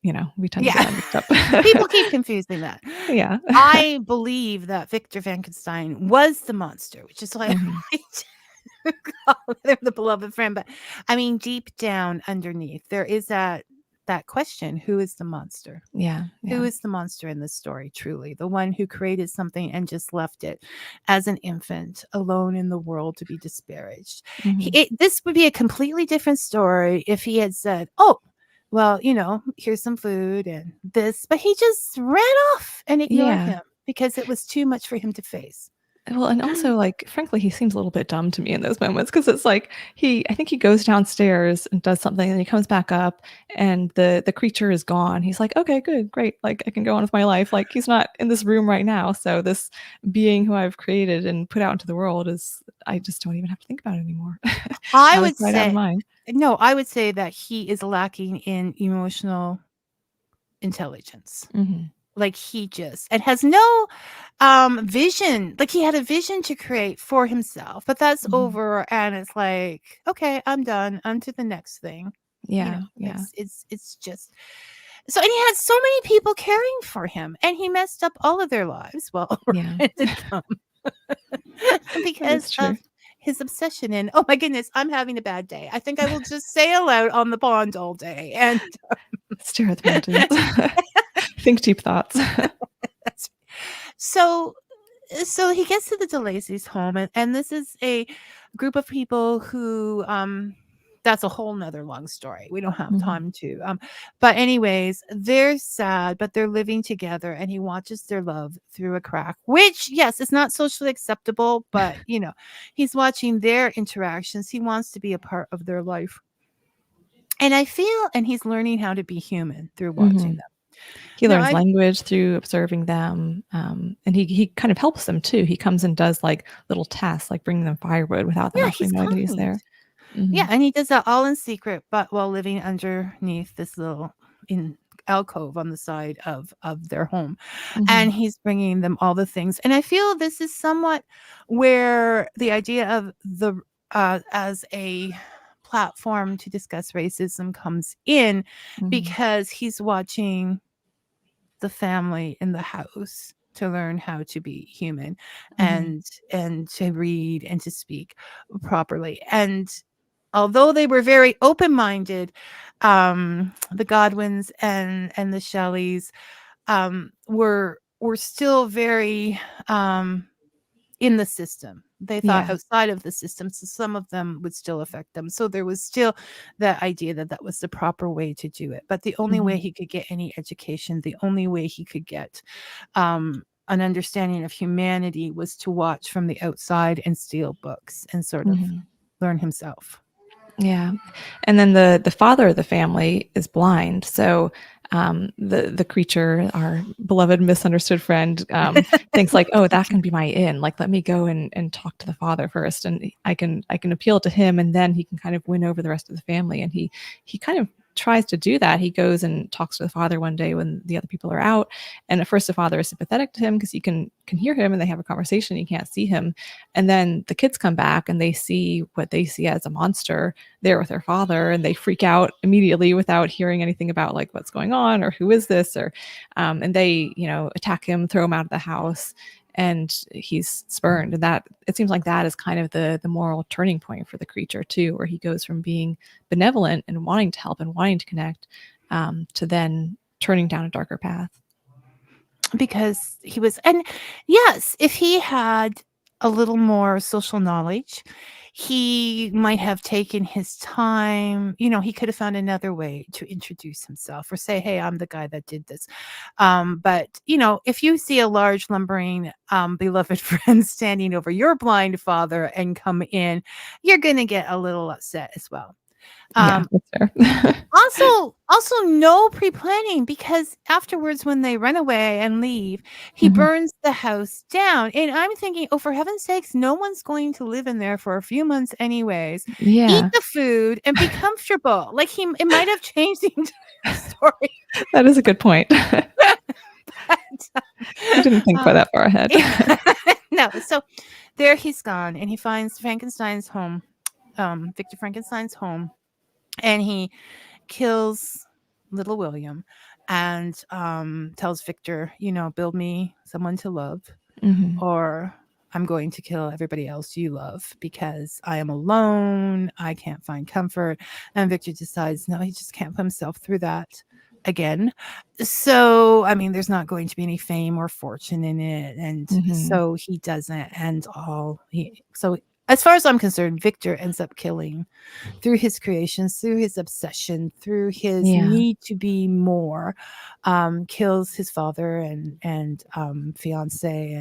we tend to get that mixed up. People keep confusing that. Yeah. I believe that Victor Frankenstein was the monster, which is why Mhm. I call him the beloved friend. But I mean, deep down underneath, there is that question: who is the monster? Yeah. Who Yeah. is the monster in this story, truly? The one who created something and just left it as an infant alone in the world to be disparaged. Mhm. This would be a completely different story if he had said, oh, well, here's some food and this, but he just ran off and ignored Yeah. him because it was too much for him to face. Well, and also, like, frankly, he seems a little bit dumb to me in those moments because it's like I think he goes downstairs and does something, and he comes back up, and the creature is gone. He's like, okay, good, great, like I can go on with my life. Like he's not in this room right now, so this being who I've created and put out into the world I just don't even have to think about it anymore. I Out of would sight, out of say, mind. no, I would say that he is lacking in emotional intelligence. Mhm. Like he just and has no vision. Like he had a vision to create for himself, but that's Mhm. over and it's like, okay, I'm done. On to the next thing. Yeah. Yeah. It's just so, and he had so many people caring for him and he messed up all of their lives. Well, Yeah. granted them That is because true. of his obsession in, oh my goodness, I'm having a bad day. I think I will just sail out on the pond all day and Stare at the mountains. Think deep thoughts. that's so he gets to the DeLacy's home and this is a group of people who that's a whole nother long story. We don't have Mhm. time to but anyways, they're sad, but they're living together and he watches their love through a crack, which yes, it's not socially acceptable, but he's watching their interactions. He wants to be a part of their life. And I feel and he's learning how to be human through watching Mhm. them. He Now learns I language through observing them, and he kind of helps them too. He comes and does, like, little tasks, like bringing them firewood without them yeah, actually he's knowing that he's kind. there. Yeah, Mhm, and he does that all in secret, but while living underneath this little in alcove on the side of their home. And mhm, he's bringing them all the things. And I feel this is somewhat where the idea of the as a platform to discuss racism comes in mhm, because he's watching the family in the house to learn how to be human mhm. and to read and to speak properly. And although they were very open-minded, the Godwins and the Shelleys were still very in the system. They thought Yeah, outside of the system, so some of them would still affect them. So there was still that idea that that was the proper way to do it. But the only way mhm, he could get any education, the only way he could get an understanding of humanity was to watch from the outside and steal books and sort of mhm. learn himself. Yeah, and then the father of the family is blind, so, the creature, our beloved misunderstood friend, thinks like, "Oh, that can be my in, like, let me go and talk to the father first, and I can appeal to him, and then he can kind of win over the rest of the family," and he kind of tries to do that. He goes and talks to the father one day when the other people are out, and at first the father is sympathetic to him because he can hear him, and they have a conversation, he can't see him, and then the kids come back, and they see what they see as a monster, there with their father, and they freak out immediately without hearing anything about like what's going on or who is this, or and they attack him, throw him out of the house, and he's spurned. And that, it seems like that is kind of the moral turning point for the creature too, where he goes from being benevolent and wanting to help and wanting to connect, to then turning down a darker path. Because he was and yes, if he had a little more social knowledge, he might have taken his time. He could have found another way to introduce himself or say, "Hey, I'm the guy that did this." But if you see a large, lumbering, beloved friend standing over your blind father and come in, you're gonna get a little upset as well. Yeah, Um, that's fair. also no pre-planning because afterwards when they run away and leave, he Mhm. burns the house down. And I'm thinking, oh, for heaven's sakes, no one's going to live in there for a few months anyways. Eat Yeah, the food and be comfortable. Like it might have changed the entire story. that is a good point. I But, didn't think quite um, that far ahead. no, so there he's gone and he finds Frankenstein's home, Victor Frankenstein's home, and he kills little William. and tells Victor, build me someone to love, Mhm. or I'm going to kill everybody else you love because I am alone. I can't find comfort. And Victor decides, no, he just can't put himself through that again. So, I mean, there's not going to be any fame or fortune in it. And Mhm. so he doesn't. So, as far as I'm concerned, Victor ends up killing through his creations, through his obsession, through his Yeah. need to be more, kills his father and fiance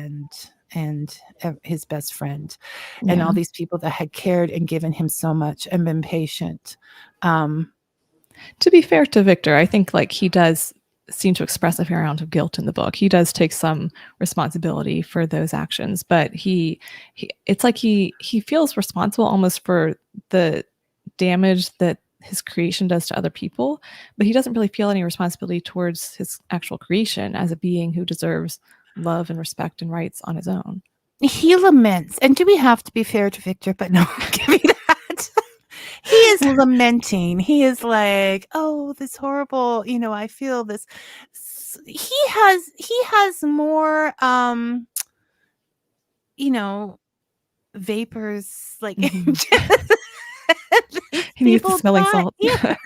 and his best friend, and all Yeah. these people that had cared and given him so much and been patient. Um, To be fair to Victor, I think like he does seem to express a fair amount of guilt in the book. He does take some responsibility for those actions, but he it's like he feels responsible almost for the damage that his creation does to other people, but he doesn't really feel any responsibility towards his actual creation as a being who deserves love and respect and rights on his own. he laments, and do we have to be fair to Victor? But no, give me that. He is lamenting. He is like, oh, this horrible, I feel this. He has more, you know, vapors like Mhm. these He needs the people smelling die. salt. Yeah.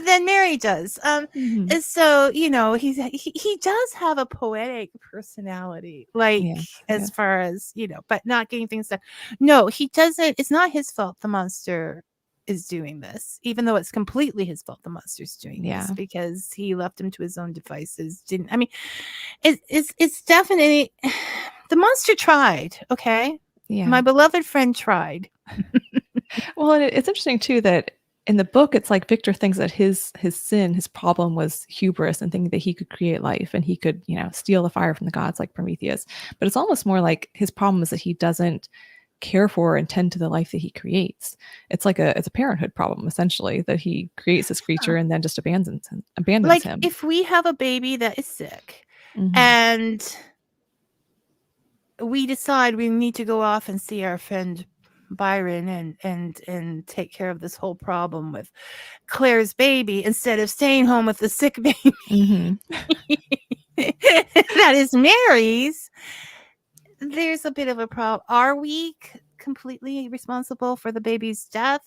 Than Mary does. Mhm. And so, he does have a poetic personality, like Yes, as yes. far as, but not getting things done. No, he doesn't. It's not his fault the monster is doing this, even though it's completely his fault the monster's doing this, Yeah. because he left him to his own devices. Didn't I mean it's definitely the monster tried, okay? Yeah. My beloved friend tried. Well, and it's interesting too that in the book, it's like Victor thinks that his sin, his problem was hubris and thinking that he could create life and he could, steal the fire from the gods like Prometheus. But it's almost more like his problem is that he doesn't care for and tend to the life that he creates. It's a parenthood problem essentially that he creates this Yeah. creature and then just abandons Like, him. if we have a baby that is sick Hmm. and we decide we need to go off and see our friend Byron and take care of this whole problem with Claire's baby instead of staying home with the sick baby Hmm. that is Mary's, there's a bit of a problem. Are we completely responsible for the baby's death?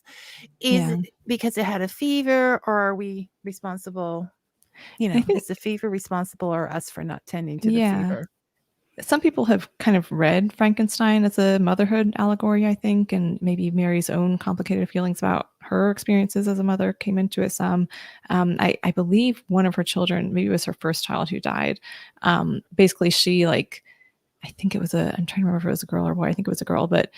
Is Yeah. it because it had a fever, or are we responsible? I think Is the fever responsible, or us for not tending to the yeah. fever? Some people have kind of read Frankenstein as a motherhood allegory, I think, and maybe Mary's own complicated feelings about her experiences as a mother came into it some. I believe one of her children, maybe it was her first child who died. Basically, she like, I think it was I'm trying to remember if it was a girl or boy. I think it was a girl, but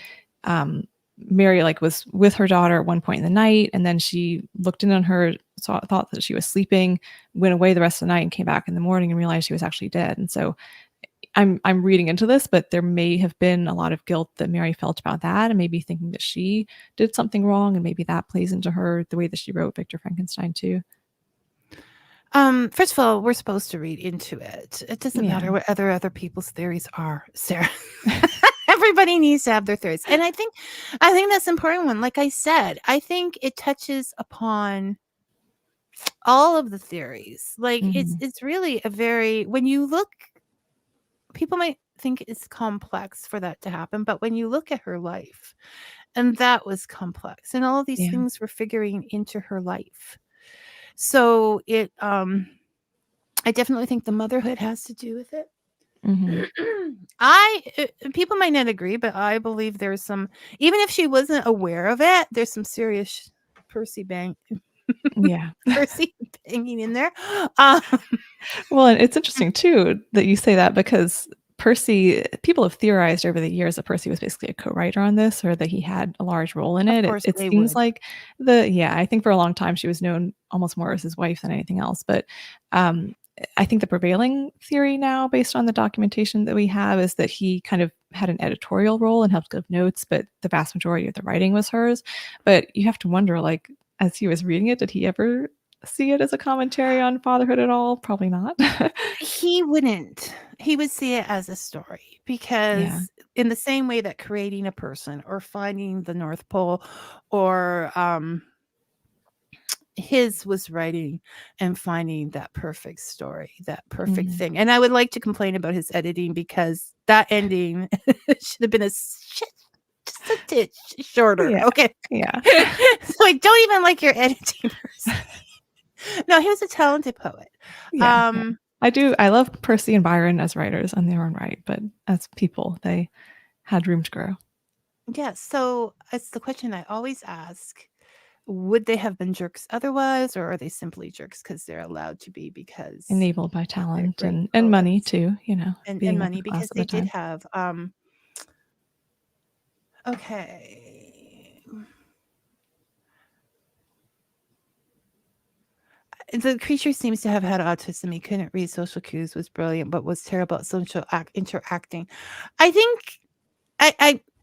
um, Mary like was with her daughter at one point in the night, and then she looked in on her, thought that she was sleeping, went away the rest of the night, and came back in the morning and realized she was actually dead. And so I'm reading into this, but there may have been a lot of guilt that Mary felt about that, and maybe thinking that she did something wrong, and maybe that plays into her the way that she wrote Victor Frankenstein too. First of all, we're supposed to read into it. It doesn't Yeah. matter what other people's theories are, Sarah. Everybody needs to have their theories, and I think that's an important one. Like I said, I think it touches upon all of the theories. Like it's Mhm. it's really a very, when you look, people might think it's complex for that to happen, but when you look at her life, and that was complex, and all of these Yeah. things were figuring into her life. So I definitely think the motherhood has to do with it. Mhm. People might not agree, but I believe there's some, even if she wasn't aware of it, there's some serious Percy bang Yeah. Percy banging in there. Um, Well, and it's interesting too that you say that because Percy, people have theorized over the years that Percy was basically a co-writer on this or that he had a large role in of it. It, course it they seems would. like I think for a long time she was known almost more as his wife than anything else. But um, I think the prevailing theory now, based on the documentation that we have, is that he kind of had an editorial role and helped give notes, but the vast majority of the writing was hers. But you have to wonder, like, as he was reading it, did he ever see it as a commentary on fatherhood at all? Probably not. He wouldn't. He would see it as a story, Yeah. because in the same way that creating a person or finding the North Pole or his was writing and finding that perfect story, that perfect Mhm. thing. And I would like to complain about his editing because that ending should have been just a titch shorter. Yeah. Okay. Yeah. So I don't even like your editing. No, he was a talented poet. Yeah. I love Percy and Byron as writers on their own right, but as people, they had room to grow. Yeah, so it's the question I always ask. Would they have been jerks otherwise, or are they simply jerks because they're allowed to be because Enabled by they're talent great and money poets too, and being upper money class because at they the did time. have okay. The creature seems to have had autism. He couldn't read social cues, was brilliant, but was terrible at social interacting. I think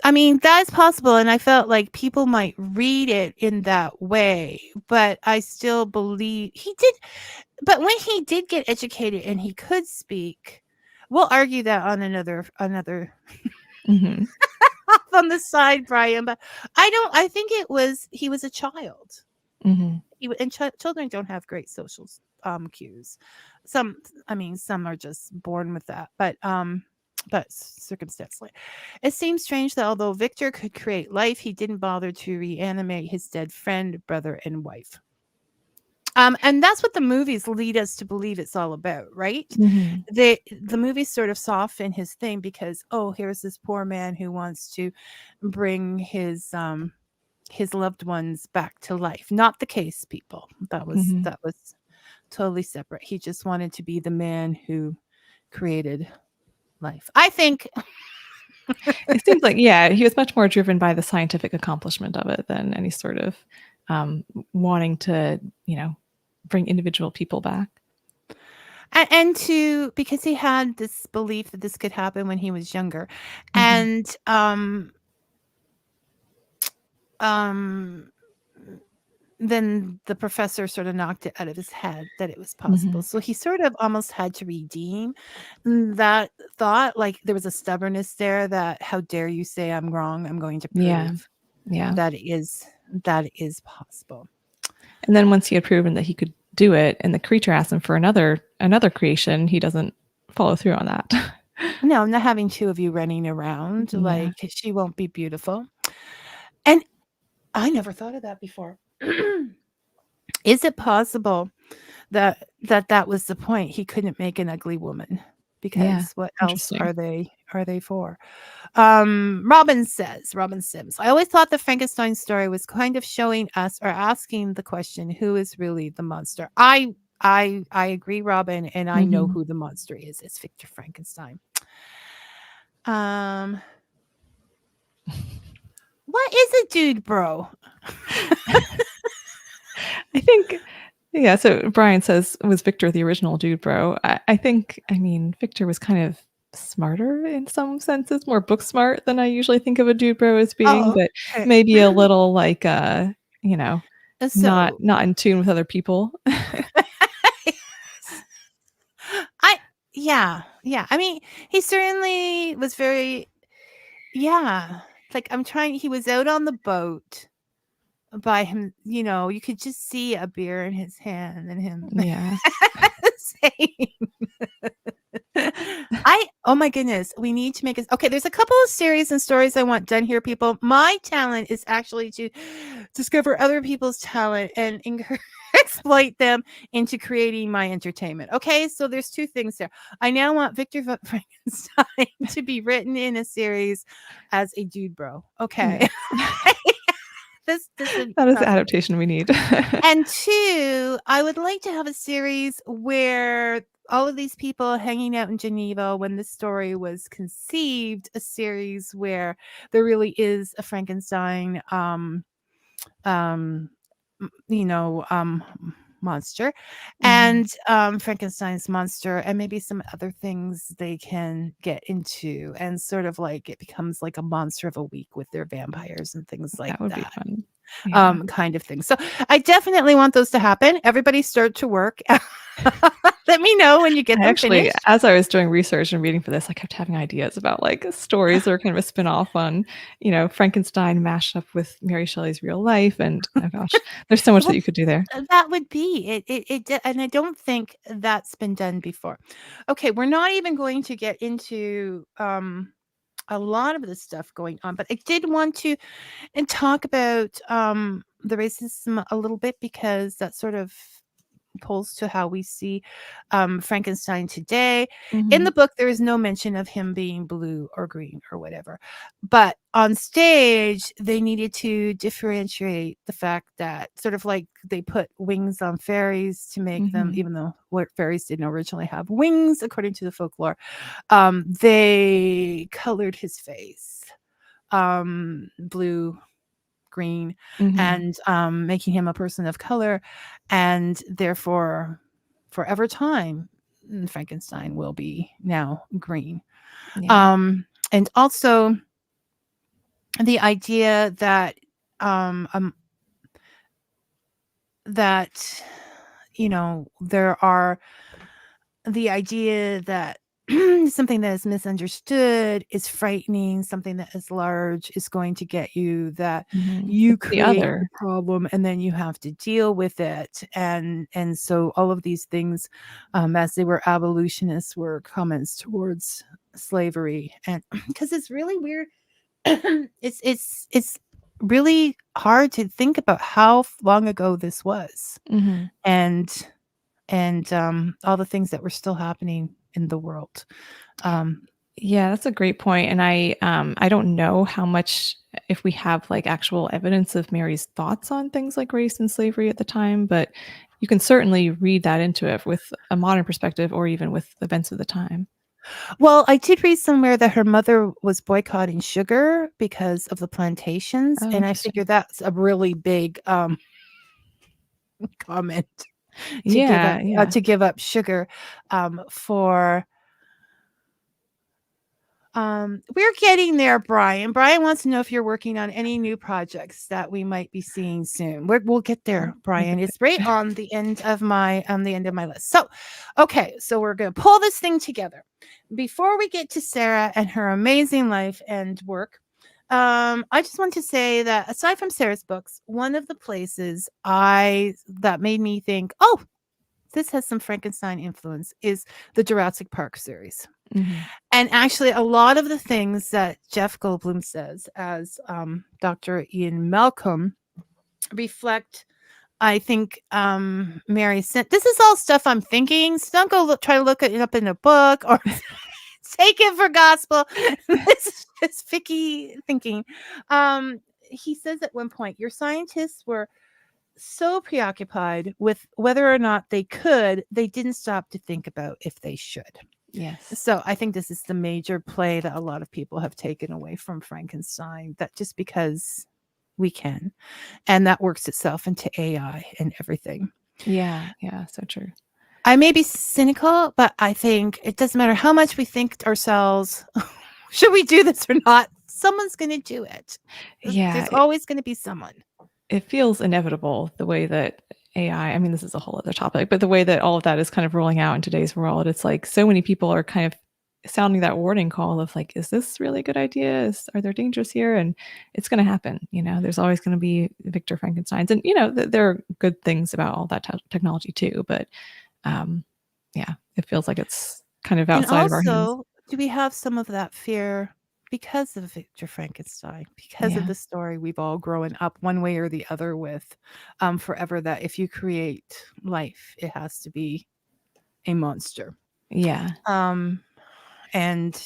I mean that's possible, and I felt like people might read it in that way, but I still believe he did. But when he did get educated and he could speak, we'll argue that on another Mhm. off on the side, Brian. But I think he was a child. Mhm. Children don't have great social cues. I mean, some are just born with that, but circumstantially. It seems strange that although Victor could create life, he didn't bother to reanimate his dead friend, brother, and wife. And that's what the movies lead us to believe it's all about, right? Mhm. The movies sort of soften his thing because, oh, here's this poor man who wants to bring his loved ones back to life. Not the case, people. Mhm. That was totally separate. He just wanted to be the man who created life. I think It seems like, yeah, he was much more driven by the scientific accomplishment of it than any sort of wanting to, bring individual people back. and to because he had this belief that this could happen when he was younger. Mhm. And um then the professor sort of knocked it out of his head that it was possible. Mhm. So he sort of almost had to redeem that thought. Like there was a stubbornness there that, how dare you say I'm wrong? I'm going to Yeah. prove Yeah. that that is possible. And then once he had proven that he could do it and the creature asked him for another creation, he doesn't follow through on that. No, not having two of you running around Yeah. like she won't be beautiful. And I never thought of that before. Is it possible that was the point? He couldn't make an ugly woman Yeah. because what else Interesting. are they for? Robin Sims, I always thought the Frankenstein story was kind of showing us or asking the question, who is really the monster? I agree, Robin, and I know Mhm. who the monster is. It's Victor Frankenstein. Um, what is a dude, bro? I think, yeah. So Brian says, was Victor the original dude bro? I think, I mean, Victor was kind of smarter in some senses, more book smart than I usually think of a dude bro as being, Oh, but okay. maybe a little like, you know, not So not in tune with other people. I yeah. I mean, he certainly was very yeah. Like I'm trying. He was out on the boat by him. You know, you could just see a beer in his hand and him Yeah. saying, oh my goodness, we need to make it. Okay, there's a couple of series and stories I want done here, people. My talent is actually to discover other people's talent and exploit them into creating my entertainment. Okay, so there's two things there. I now want Victor Frankenstein to be written in a series as a dude bro. Okay. Yes. This would That is the probably. adaptation we need. And two, I would like to have a series where all of these people hanging out in Geneva when this story was conceived, a series where there really is a Frankenstein um monster Mhm. and Frankenstein's monster and maybe some other things they can get into and sort of like it becomes like a monster of a week with their vampires and things like That would be that. fun. Yeah. Kind of thing. So I definitely want those to happen. Everybody start to work. Let me know when you get I them actually, finished. as I was doing research and reading for this, I kept having ideas about like stories that are kind of a spin-off on, Frankenstein mashed up with Mary Shelley's real life. And oh gosh, there's so much that Well, you could do there. that would be it, and I don't think that's been done before. Okay, we're not even going to get into a lot of the stuff going on, but I did want to and talk about the racism a little bit because that sort of pulls to how we see Frankenstein today. In the Mhm. book, there is no mention of him being blue or green or whatever. But on stage, they needed to differentiate the fact that sort of like they put wings on fairies to make them, Mhm. even though what fairies didn't originally have wings, according to the folklore, they colored his face blue, green, Mhm. and making him a person of color, and therefore, forever time, Frankenstein will be now green. Yeah. And also the idea that um, um that there are the idea that something that is misunderstood is frightening, something that is large is going to get you, that Mhm. you It's the create the other. problem and then you have to deal with it. And so all of these things, as they were abolitionists, were comments towards slavery. And because it's really weird, it's really hard to think about how long ago this was, Mhm. and all the things that were still happening in the world. Um, Yeah, that's a great point, and I don't know how much if we have, like, actual evidence of Mary's thoughts on things like race and slavery at the time, but you can certainly read that into it with a modern perspective or even with events of the time. well, I did read somewhere that her mother was boycotting sugar because of the plantations, Oh, and I interesting. figure that's a really big comment Yeah, yeah. to give up sugar for we're getting there, Brian. Brian wants to know if you're working on any new projects that we might be seeing soon. We'll get there, We'll Brian. get It's right on the end of my list. So, okay, so we're gonna pull this thing together. Before we get to Sarah and her amazing life and work, I just want to say that aside from Sarah's books, one of the places I that made me think, oh, this has some Frankenstein influence is the Jurassic Park series. Mhm. And actually, a lot of the things that Jeff Goldblum says as Dr. Ian Malcolm reflect, I think, Mary sent. This is all stuff I'm thinking. So don't go try to look it up in a book or take it for gospel. This is just Vicky thinking. He says at one point, your scientists were so preoccupied with whether or not they didn't stop to think about if they should. Yes. So I think this is the major play that a lot of people have taken away from Frankenstein, that just because we can, and that works itself into AI and everything. Yeah, yeah, so true. I may be cynical, but I think it doesn't matter how much we think to ourselves, should we do this or not? Someone's going to do it. Yeah, There's always going to be someone. it feels inevitable the way that I mean, this is a whole other topic, but the way that all of that is kind of rolling out in today's world, it's like so many people are kind of sounding that warning call of like, is this really a good idea? Are there dangers here? And it's going to happen. There's always going to be Victor Frankenstein's, and there are good things about all that technology too. But um, yeah, it feels like it's kind of And outside of our hands. also, do we have some of that fear because of Victor Frankenstein, because of Yeah, the story we've all grown up one way or the other with, forever, that if you create life, it has to be a monster. yeah. Um, and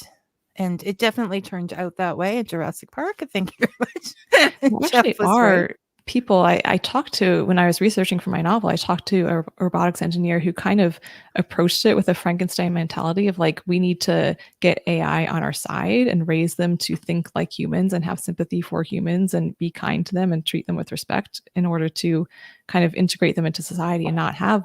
it definitely turned out that way at Jurassic Park. Thank you very much. There Jeff actually was right. are people I talked to when I was researching for my novel. I talked to a robotics engineer who kind of approached it with a Frankenstein mentality of like, we need to get AI on our side and raise them to think like humans and have sympathy for humans and be kind to them and treat them with respect in order to kind of integrate them into society and not have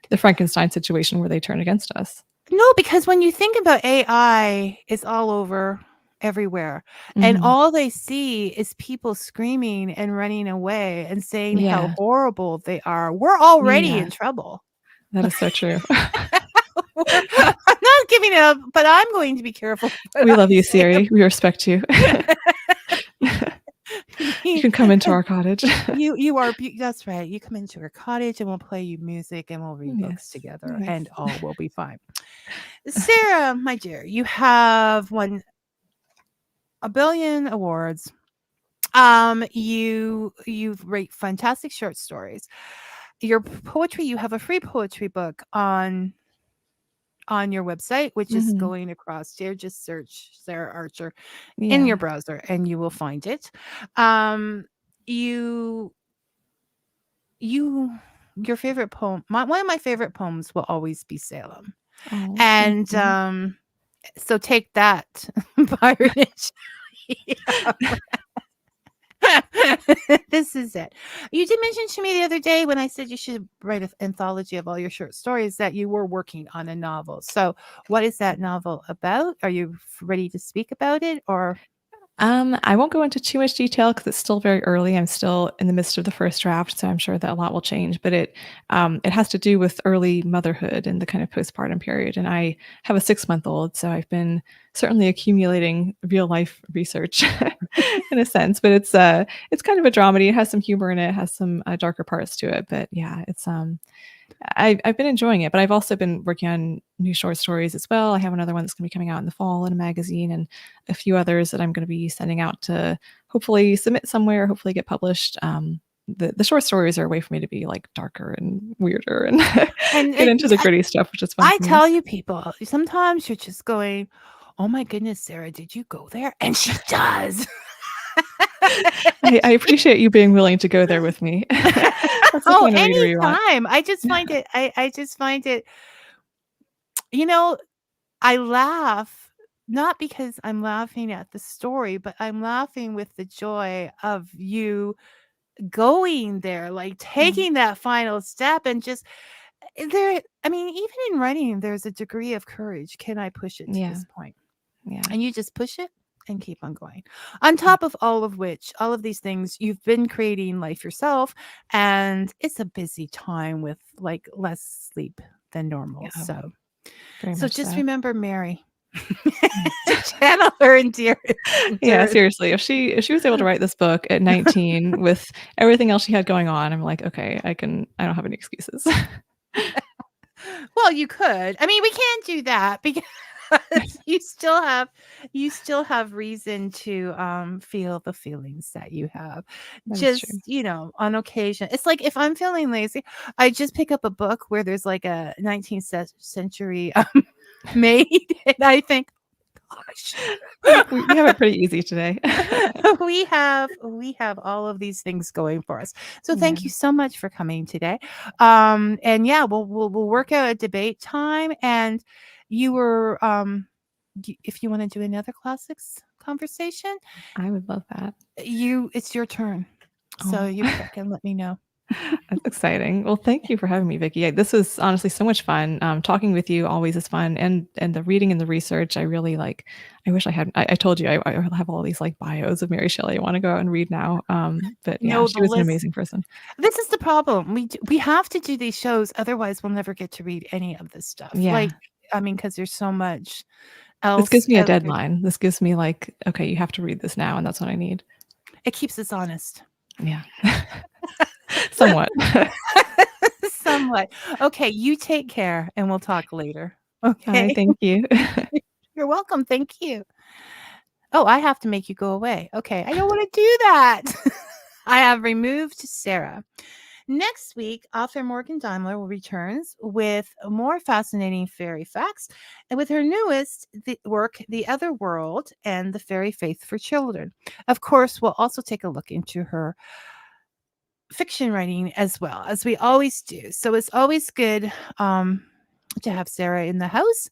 the Frankenstein situation where they turn against us. No, because when you think about AI, it's all over everywhere. And Mhm. all they see is people screaming and running away and saying how Yeah. horrible they are. We're already Yeah. in trouble. That is so true. I'm not giving up, but I'm going to be careful. We love you, Siri. We respect you. You can come into our cottage. You are that's right. You come into our cottage and we'll play you music and we'll read books together and all will be fine. Sarah, my dear, you have won a billion awards. You write fantastic short stories. Your poetry, you have a free poetry book on your website, which is going across here. Just search Sarah Archer in your browser and you will find it. Your favorite poem, one of my favorite poems will always be Salem. Oh, and so take that, Byron and Shelley. This is it. You did mention to me the other day when I said you should write an anthology of all your short stories that you were working on a novel. So what is that novel about? Are you ready to speak about it, or? I won't go into too much detail because it's still very early. I'm still in the midst of the first draft, so I'm sure that a lot will change. But it has to do with early motherhood and the kind of postpartum period. And I have a 6-month-old, so I've been certainly accumulating real life research in a sense. But it's kind of a dramedy. It has some humor in it. It has some darker parts to it. But yeah, it's I've been enjoying it, but I've also been working on new short stories as well. I have another one that's going to be coming out in the fall in a magazine, and a few others that I'm going to be sending out to hopefully submit somewhere, hopefully get published. The short stories are a way for me to be like darker and weirder and get into the gritty stuff, which is fun. I tell you, people, sometimes you're just going, "Oh my goodness, Sarah, did you go there?" And she does. I appreciate you being willing to go there with me. Anytime. I just find it, I just find it, I laugh, not because I'm laughing at the story, but I'm laughing with the joy of you going there, like taking that final step and just there. I mean, even in writing, there's a degree of courage. Can I push it to this point? Yeah. And you just push it and keep on going. On top of all of which, all of these things, you've been creating life yourself, and it's a busy time with like less sleep than normal. So just remember Mary. To channel her endear. Yeah, seriously. If she was able to write this book at 19 with everything else she had going on, I'm like, okay, I don't have any excuses. Well, you could. I mean, we can't do that because you still have reason to feel the feelings that you have. Just, on occasion. It's like if I'm feeling lazy, I just pick up a book where there's like a 19th century maid, and I think, gosh, we have it pretty easy today. we have all of these things going for us. So thank you so much for coming today. And yeah, we'll work out a debate time, and you were if you want to do another classics conversation, I would love that. It's your turn. So you pick and let me know. That's exciting. Well, thank you for having me, Vicky. This was honestly so much fun. Talking with you always is fun, and the reading and the research I really like. I wish I had. I told you I have all these like bios of Mary Shelley. I want to go out and read now. But yeah, she was an amazing person. This is the problem. We have to do these shows, otherwise we'll never get to read any of this stuff. Yeah. Like, I mean, because there's so much else. This gives me a deadline. This gives me like, okay, you have to read this now, and that's what I need. It keeps us honest. Yeah. Somewhat. Somewhat. Okay, you take care and we'll talk later. Okay. Thank you. You're welcome. Thank you. Oh, I have to make you go away. Okay. I don't want to do that. I have removed Sarah. Next week, author Morgan Daimler will returns with more fascinating fairy facts, and with her newest work, The Other World and the Fairy Faith for Children. Of course, we'll also take a look into her fiction writing as well, as we always do. So it's always good to have Sarah in the house.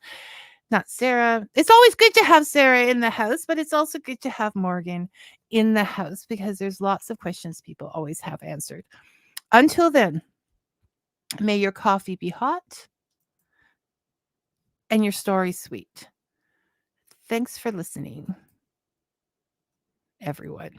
Not Sarah. It's always good to have Sarah in the house, but it's also good to have Morgan in the house because there's lots of questions people always have answered. Until then, may your coffee be hot and your story sweet. Thanks for listening, everyone.